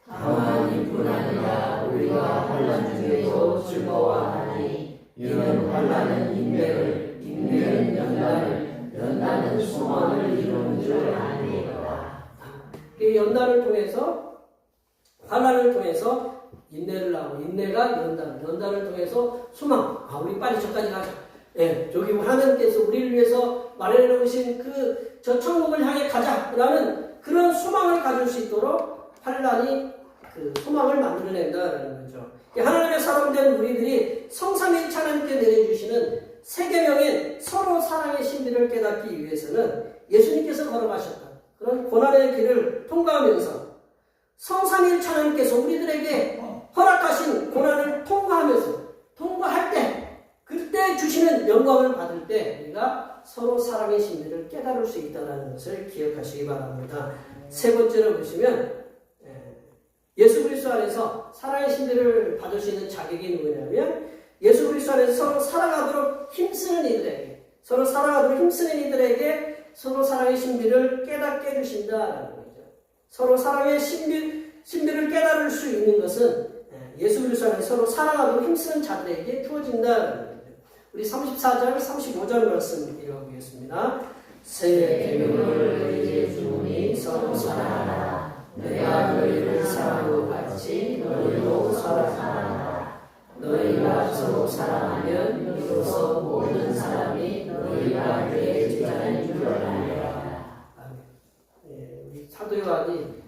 다만 이뿐 아니라 우리가 환난 중에도 즐거워하니 이는 환난은 인내를, 인내는 연단을, 연단은 소망을 이루는 줄 아니라. 연단을 통해서 환난을 통해서 인내를 하고 인내가 연단을 통해서 소망. 우리 빨리 저까지 가자. 예, 저기 하나님께서 우리를 위해서 마련해 놓으신 저 천국을 향해 가자라는 그런 소망을 가질 수 있도록 환난이 그 소망을 만들어낸다는 거죠. 하나님의 사람 된 우리들이 성삼위일체 하나님께 내려주시는 세 계명인 서로 사랑의 신비를 깨닫기 위해서는 예수님께서 걸어가셨다. 그런 고난의 길을 통과하면서 성삼위일체 하나님께서 우리들에게 허락하신 고난을 통과할 때 그때 주시는 영광을 받을 때 우리가 서로 사랑의 신비를 깨달을 수 있다는 것을 기억하시기 바랍니다. 세 번째로 보시면 예수 그리스도 안에서 사랑의 신비를 받을 수 있는 자격이 누구냐면 예수 그리스도 안에서 서로 사랑하도록 힘쓰는 이들에게 서로 사랑의 신비를 깨닫게 해주신다라는 거죠. 서로 사랑의 신비를 깨달을 수 있는 것은 예수 그리스도 안에서 서로 사랑하도록 힘쓰는 자들에게 주어진다라는 거죠. 우리 34절, 35절 말씀 읽어보겠습니다. 새 계명을 너희에게 주노니 서로 사랑하라. 내가 너희를 사랑한 것 같이 너희도 서로 사랑하라. 너희가 서로 사랑하면 이로써 모든 사람이 너희가 내 제자인 줄 알리라. 우리 사도 요한이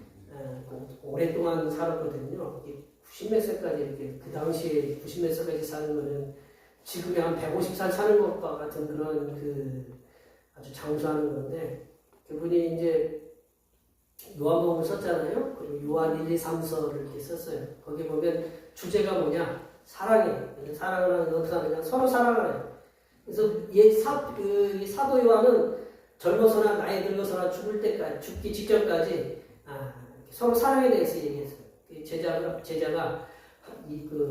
오랫동안 살았거든요. 90몇 살까지 이렇게 그 당시에 90몇 살까지 사는 거는 지금의 한 150살 사는 것과 같은 그런 아주 장수하는 건데 그분이 이제 요한복음을 썼잖아요. 그리고 요한 1, 2, 3서를 이렇게 썼어요. 거기 보면 주제가 뭐냐? 사랑이에요. 사랑을 하는 게 어떻게 하느냐? 서로 사랑하래요. 그래서 사도 요한은 젊어서나 나이 들어서나 죽기 직전까지 서로 사랑에 대해서 얘기했어요. 제자가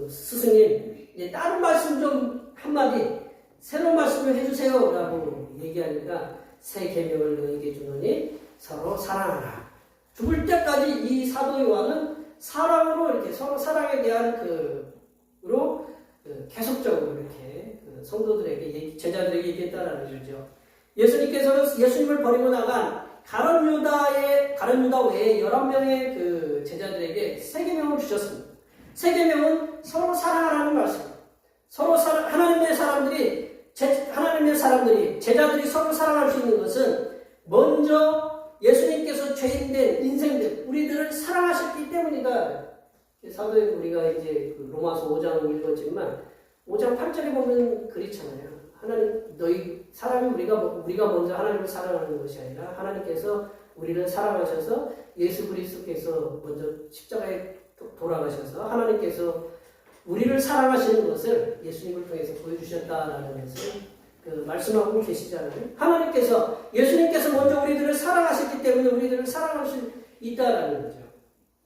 스승님 다른 말씀 좀 한마디 새로운 말씀을 해주세요 라고 얘기하니까 새 계명을 너에게 주노니 서로 사랑하라. 죽을 때까지 이 사도 요한은 사랑으로 이렇게 서로 사랑에 대한 계속적으로 이렇게 성도들에게 제자들에게 얘기했다라는 거죠. 예수님께서는 예수님을 버리고 나간 가룟 유다 외에 11명의 제자들에게 세 계명을 주셨습니다. 세 계명은 서로 사랑하라는 말씀. 하나님의 사람들이 하나님의 사람들이, 제자들이 서로 사랑할 수 있는 것은 먼저 예수님께서 죄인된 인생들, 우리들을 사랑하셨기 때문이다. 사도행 우리가 이제 로마서 5장 읽었지만 5장 8절에 보면 그렇잖아요. 하나님, 너희 사람이 우리가 먼저 하나님을 사랑하는 것이 아니라 하나님께서 우리를 사랑하셔서 예수 그리스도께서 먼저 십자가에 돌아가셔서 하나님께서 우리를 사랑하시는 것을 예수님을 통해서 보여주셨다라는 것을 말씀하고 계시잖아요. 하나님께서, 예수님께서 먼저 우리들을 사랑하셨기 때문에 우리들을 사랑할 수 있다라는 거죠.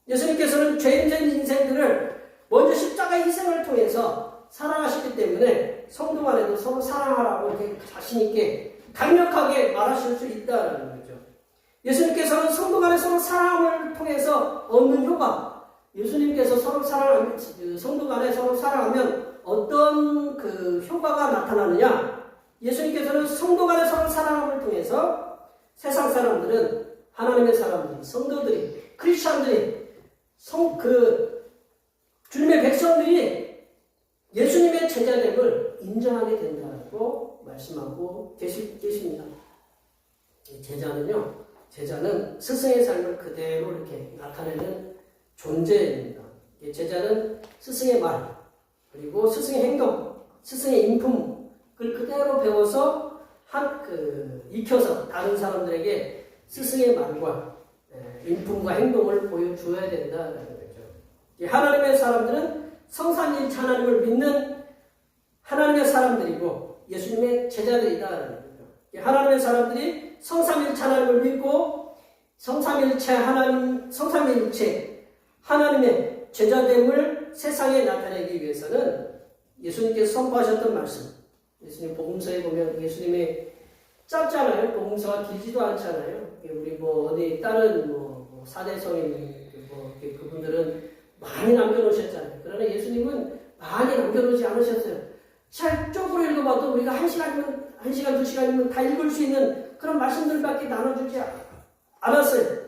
예수님께서는 죄인된 인생들을 먼저 십자가의 희생을 통해서 사랑하셨기 때문에 성도 간에도 서로 사랑하라고 이렇게 자신있게 강력하게 말하실 수 있다라는 거죠. 예수님께서는 성도 간에 서로 사랑을 통해서 얻는 효과, 예수님께서 서로 사랑하면, 성도 간에 서로 사랑하면 어떤 그 효과가 나타나느냐? 예수님께서는 성도 간에 서로 사랑함을 통해서 세상 사람들은, 하나님의 사람들이, 성도들이, 크리스천들이, 주님의 백성들이 예수님의 제자됨을 인정하게 된다고 말씀하고 계십니다. 제자는 스승의 삶을 그대로 이렇게 나타내는 존재입니다. 제자는 스승의 말, 그리고 스승의 행동, 스승의 인품, 그걸 그대로 배워서 익혀서 다른 사람들에게 스승의 말과 인품과 행동을 보여줘야 된다는 거죠. 하나님의 사람들은 성삼위일체 하나님을 믿는 하나님의 사람들이고 예수님의 제자들이다라는 거죠. 하나님의 사람들이 성삼위일체 하나님을 믿고 성삼위일체 하나님의 제자됨을 세상에 나타내기 위해서는 예수님께서 선포하셨던 말씀, 예수님 복음서에 보면 예수님의 짧잖아요. 복음서가 길지도 않잖아요. 우리 어디 다른 사대성인 그분들은 많이 남겨놓으셨잖아요. 그러나 예수님은 많이 남겨놓지 않으셨어요. 책 쪽으로 읽어봐도 우리가 1시간, 2시간이면 다 읽을 수 있는 그런 말씀들밖에 나눠주지 않았어요.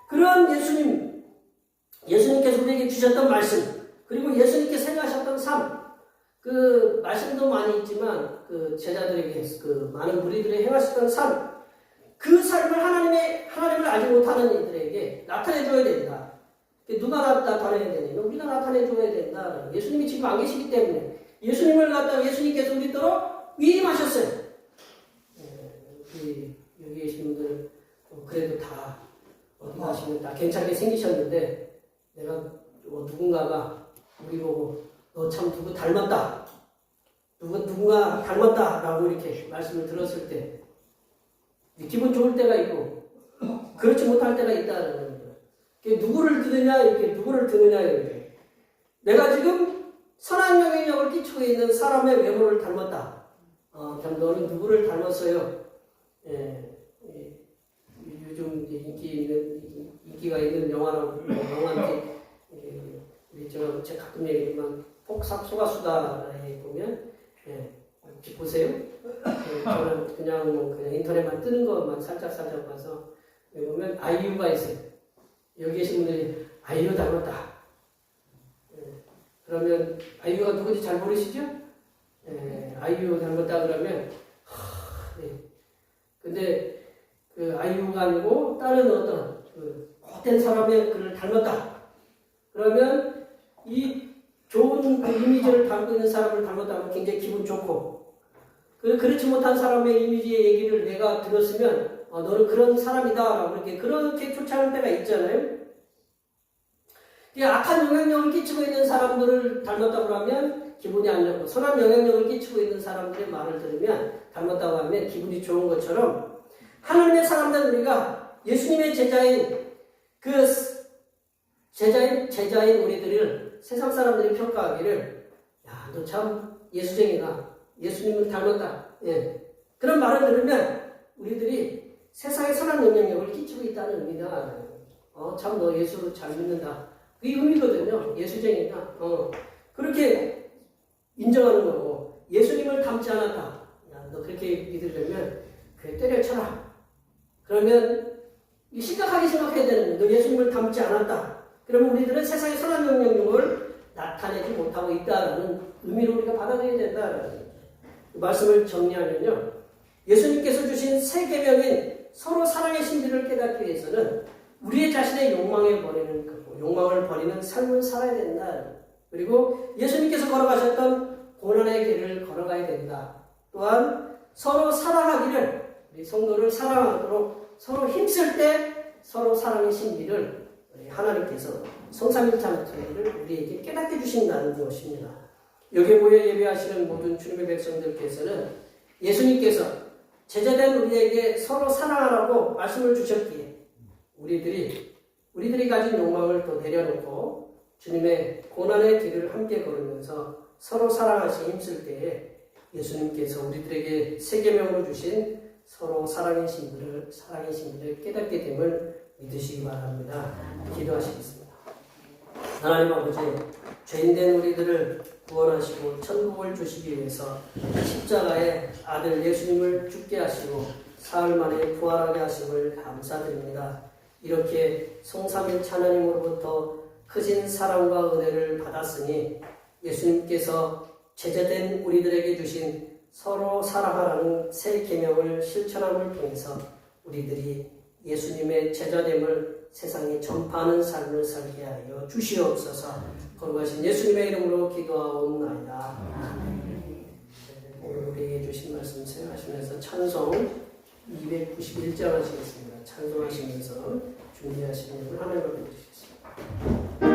그런 예수님께서 우리에게 주셨던 말씀, 그리고 예수님께서 생각하셨던 삶, 그 말씀도 많이 있지만 제자들에게 많은 무리들이 행하셨던 삶, 그 삶을 하나님을 알지 못하는 이들에게 나타내줘야 된다. 누가 나타내야 되냐면 우리가 나타내줘야 된다. 예수님이 지금 안 계시기 때문에 예수님을 갖다가 예수님께서 우리도록 위임하셨어요. 여기 계신 분들 그래도 다 어디 가시면 다 괜찮게 생기셨는데 내가 누군가가 우리 보고 너 참 누구 닮았다. 누군가 닮았다라고 이렇게 말씀을 들었을 때 기분 좋을 때가 있고 그렇지 못할 때가 있다는 거예요. 누구를 듣느냐 이렇게. 내가 지금 선한 영향력을 끼치고 있는 사람의 외모를 닮았다. 너는 누구를 닮았어요? 요즘 인기가 있는 영화인데 제가 가끔 얘기하지만 폭삭 소가수다에 보면 혹시 보세요? 저는 그냥 인터넷만 뜨는 것만 살짝 봐서 보면 아이유가 있어요. 여기 계신 분들이 아이유 닮았다. 그러면 아이유가 누군지 잘 모르시죠? 아이유 닮았다 그러면 근데 그 아이유가 아니고 다른 어떤 헛된 사람의 그를 닮았다. 그러면 이 좋은 이미지를 담고 있는 사람을 닮았다면 굉장히 기분 좋고 그렇지 못한 사람의 이미지의 얘기를 내가 들었으면 너는 그런 사람이다 라고 그렇게 쫓아오는 때가 있잖아요. 악한 영향력을 끼치고 있는 사람들을 닮았다고 하면 기분이 안 좋고 선한 영향력을 끼치고 있는 사람들의 말을 들으면 닮았다고 하면 기분이 좋은 것처럼 하나님의 사람들 우리가 예수님의 제자인 우리들을 세상 사람들이 평가하기를 야, 너 참 예수쟁이다. 예수님을 닮았다. 그런 말을 들으면 우리들이 세상에 선한 영향력을 끼치고 있다는 의미다. 참 너 예수를 잘 믿는다. 그게 의미거든요. 예수쟁이다. 그렇게 인정하는 거고 예수님을 닮지 않았다. 야, 너 그렇게 믿으려면 그래 때려쳐라. 그러면 심각하게 생각해야 되는 거예요. 너 예수님을 닮지 않았다. 그러면 우리들은 세상의 선한 영향력을 나타내지 못하고 있다라는 의미로 우리가 받아들여야 된다라는 거죠. 말씀을 정리하면요. 예수님께서 주신 세 계명인 서로 사랑의 신비를 깨닫기 위해서는 우리의 자신의 욕망을 버리는 삶을 살아야 된다. 그리고 예수님께서 걸어가셨던 고난의 길을 걸어가야 된다. 또한 서로 사랑하기를, 우리 성도를 사랑하도록 서로 힘쓸 때 서로 사랑의 신비를 하나님께서 성삼일체를 우리에게 깨닫게 주신다는 것입니다. 여기에 모여 예배하시는 모든 주님의 백성들께서는 예수님께서 제자된 우리에게 서로 사랑하라고 말씀을 주셨기에 우리들이 가진 욕망을 또 내려놓고 주님의 고난의 길을 함께 걸으면서 서로 사랑하시 힘쓸 때에 예수님께서 우리들에게 세 계명으로 주신 서로 사랑의 신비를 깨닫게 됨을 믿으시기 바랍니다. 기도하시겠습니다. 하나님 아버지, 죄인된 우리들을 구원하시고 천국을 주시기 위해서 십자가에 아들 예수님을 죽게 하시고 사흘 만에 부활하게 하심을 감사드립니다. 이렇게 성삼일체 하나님으로부터 크신 사랑과 은혜를 받았으니 예수님께서 제자된 우리들에게 주신 서로 사랑하라는 새 계명을 실천함을 통해서 우리들이 예수님의 제자됨을 세상에 전파하는 삶을 살게 하여 주시옵소서. 거룩하신 예수님의 이름으로 기도하옵나이다. 오늘 우리에게 주신 말씀 생각하시면서 찬송 291장 하시겠습니다. 찬송하시면서 준비하시면 하나님 앞에 드리겠습니다.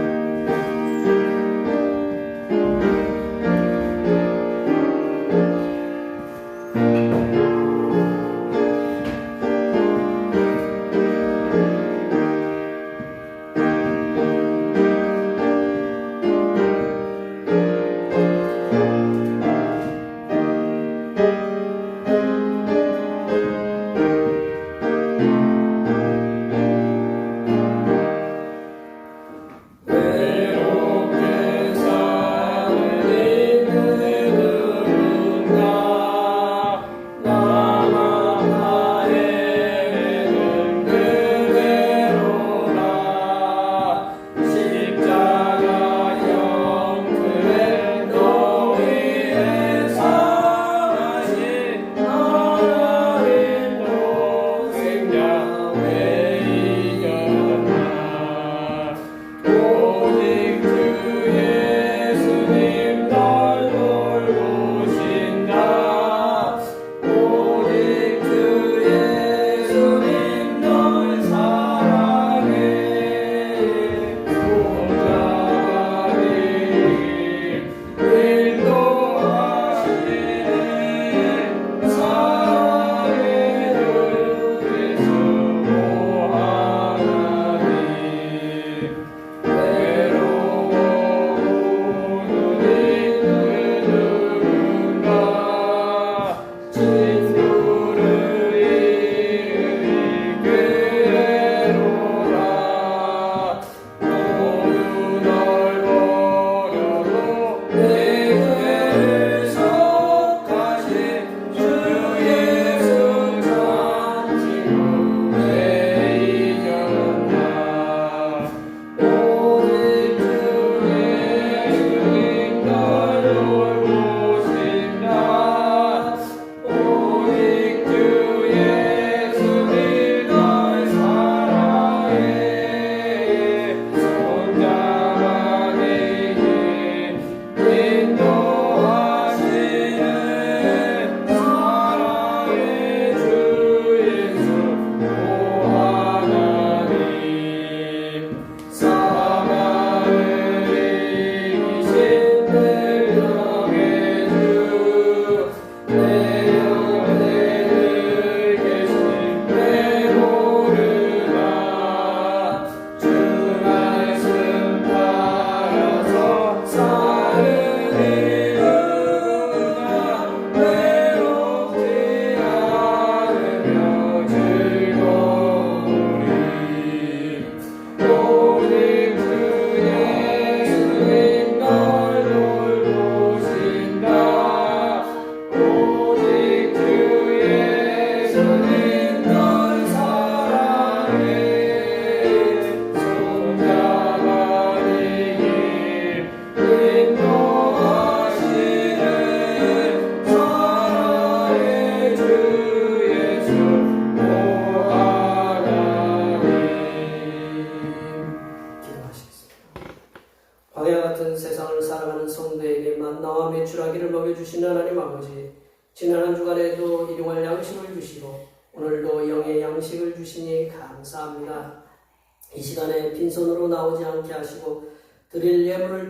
아버지, 지난 한 주간에도 일용할 양식을 주시고 오늘도 영의 양식을 주시니 감사합니다. 이 시간에 빈손으로 나오지 않게 하시고 드릴 예물을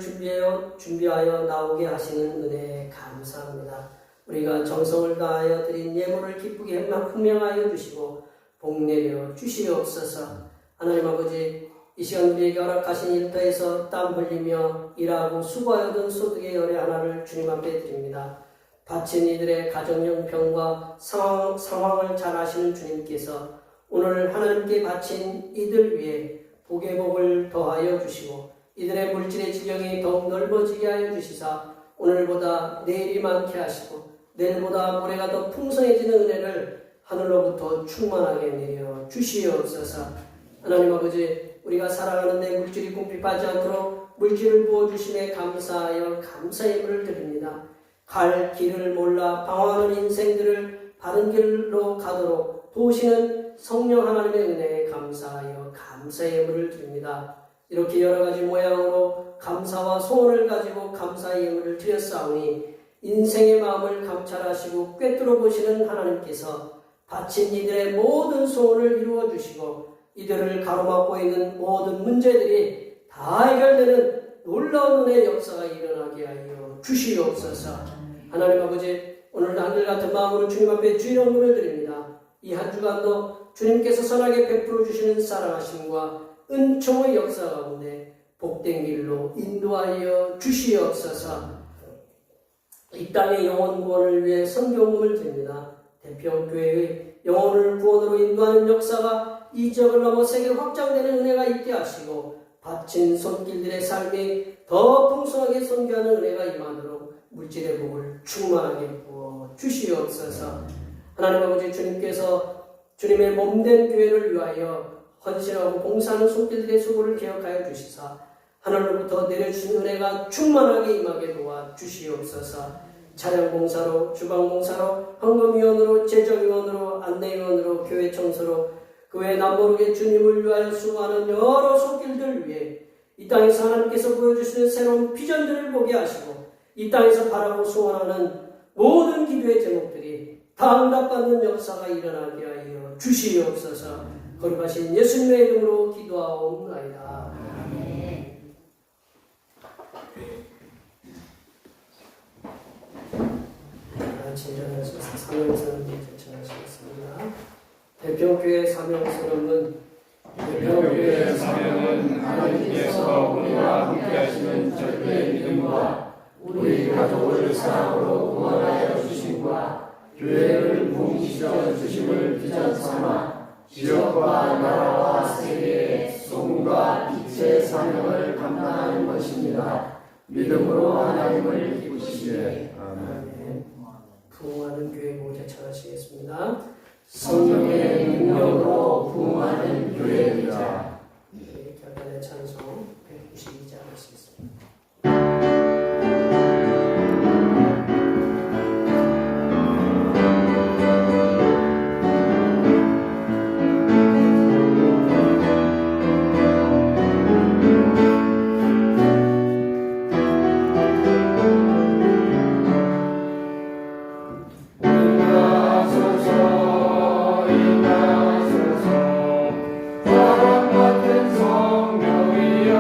준비하여 나오게 하시는 은혜에 감사합니다. 우리가 정성을 다하여 드린 예물을 기쁘게 분명하여 주시고 복내려 주시옵소서. 하나님 아버지, 이 시간 우리에게 허락하신 일터에서 땀 흘리며 일하고 수고하여 얻은 소득의 열의 하나를 주님 앞에 드립니다. 바친 이들의 가정 형편과 상황을 잘 아시는 주님께서 오늘 하나님께 바친 이들 위에 복의 복을 더하여 주시고 이들의 물질의 지경이 더욱 넓어지게 하여 주시사 오늘보다 내일이 많게 하시고 내일보다 모레가 더 풍성해지는 은혜를 하늘로부터 충만하게 내려 주시옵소서. 하나님 아버지, 우리가 살아가는 데 물질이 궁핍하지 않도록 물질을 부어주심에 감사하여 감사의 예물을 드립니다. 갈 길을 몰라 방황하는 인생들을 바른 길로 가도록 도우시는 성령 하나님의 은혜에 감사하여 감사의 예물을 드립니다. 이렇게 여러 가지 모양으로 감사와 소원을 가지고 감사의 예물을 드렸사오니 인생의 마음을 감찰하시고 꿰뚫어 보시는 하나님께서 바친 이들의 모든 소원을 이루어 주시고 이들을 가로막고 있는 모든 문제들이 다 해결되는 놀라운 은혜의 역사가 일어나게 하여 주시옵소서. 하나님 아버지, 오늘도 한결같은 마음으로 주님 앞에 주의 영광을 드립니다. 이 한 주간도 주님께서 선하게 베풀어 주시는 사랑하심과 은총의 역사 가운데 복된 길로 인도하여 주시옵소서. 이 땅의 영혼 구원을 위해 선교음을 드립니다. 대평교회의 영혼을 구원으로 인도하는 역사가 이 지역을 넘어 세계로 확장되는 은혜가 있게 하시고 바친 손길들의 삶이 더 풍성하게 선교하는 은혜가 임하도록 물질의 복을 충만하게 부어 주시옵소서. 하나님 아버지, 주님께서 주님의 몸된 교회를 위하여 헌신하고 봉사하는 손길들의 수고를 기억하여 주시사 하늘로부터 내려주신 은혜가 충만하게 임하게 도와 주시옵소서. 찬양봉사로, 주방봉사로, 헌금위원으로, 제적위원으로, 안내위원으로, 교회 청소로 그 외 남모르게 주님을 위하여 수고하는 여러 손길들 위해 이 땅에서 하나님께서 보여주시는 새로운 비전들을 보게 하시고 이 땅에서 바라고 소원하는 모든 기도의 제목들이 다 응답받는 역사가 일어나게 하여 주시옵소서. 거룩하신 예수님의 이름으로 기도하옵나이다. 진정해서 사명선언을 제청하시겠습니다. 대평교회 사명선언은 대평교회의 사명은 하나님께서 우리와 함께하시는 절대의 믿음과 우리 가족을 사랑으로 구원하여 주심과 교회를 부흥시켜 주심을 비전 삼아 지역과 나라와 세계의 소금과 빛의 사명을 감당하는 것입니다. 믿음으로 하나님을 기쁘시게. 아멘. 부흥하는 교회 보고 제청하시겠습니다. 성령의 능력으로 부흥하는 교회이자. 결단의 찬송 192장 하시겠습니다. 사랑 같은 성령이여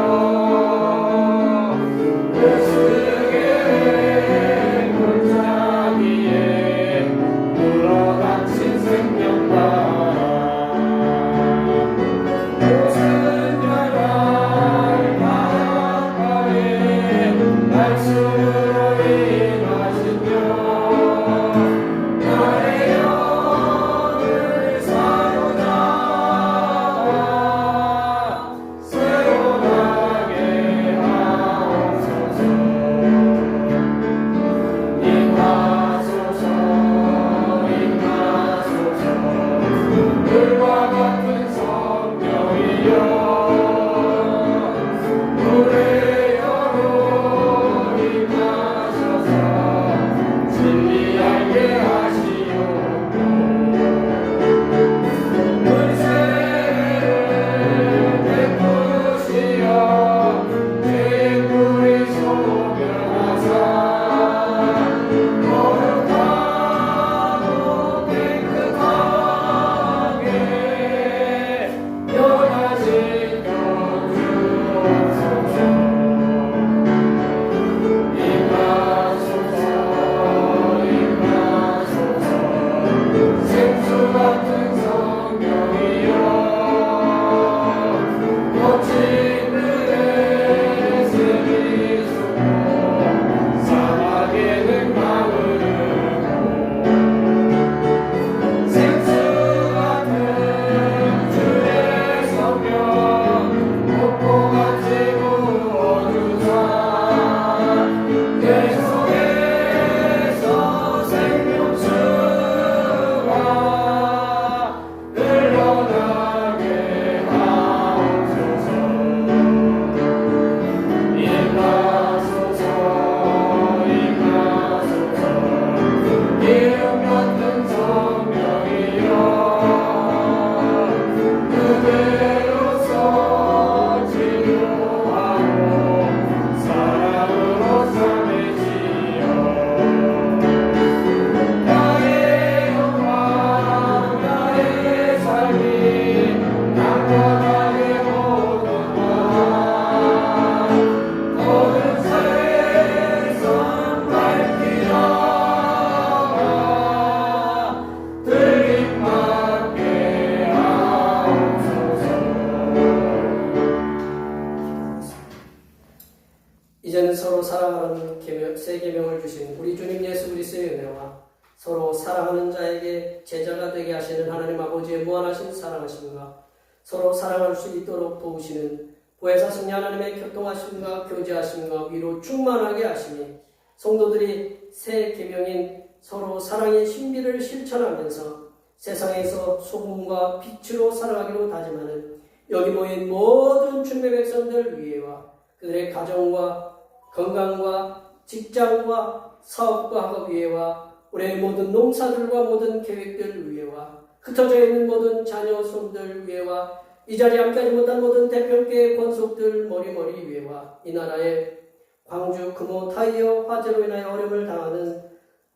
사랑하는 자에게 제자가 되게 하시는 하나님 아버지의 무한하신 사랑하심과 서로 사랑할 수 있도록 도우시는 보혜사 성리 하나님의 교통하심과 교제하심과 위로 충만하게 하시니 성도들이 새 계명인 서로 사랑의 신비를 실천하면서 세상에서 소금과 빛으로 살아가기로 다짐하는 여기 모인 모든 주님의 백성들 위에와 그들의 가정과 건강과 직장과 사업과 학업 위에와 우리의 모든 농사들과 모든 계획들 위에와 흩어져 있는 모든 자녀 손들 위에와 이 자리에 함께하지 못한 모든 대표교회 권속들 머리머리 위에와 이 나라의 광주 금호 타이어 화재로 인하여 어려움을 당하는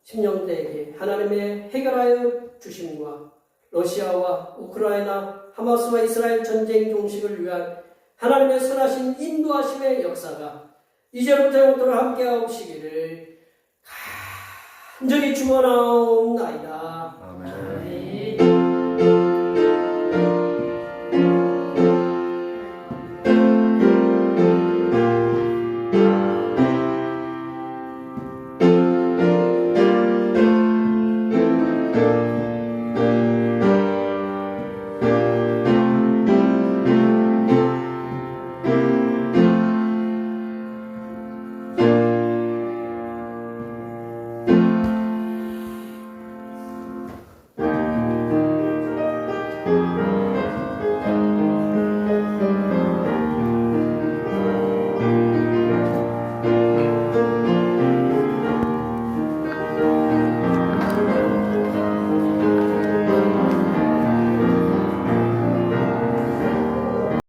심령대에게 하나님의 해결하여 주심과 러시아와 우크라이나 하마스와 이스라엘 전쟁 종식을 위한 하나님의 선하신 인도하심의 역사가 이제부터 영원토록 함께하시기를 간절히 축원하옵나이다.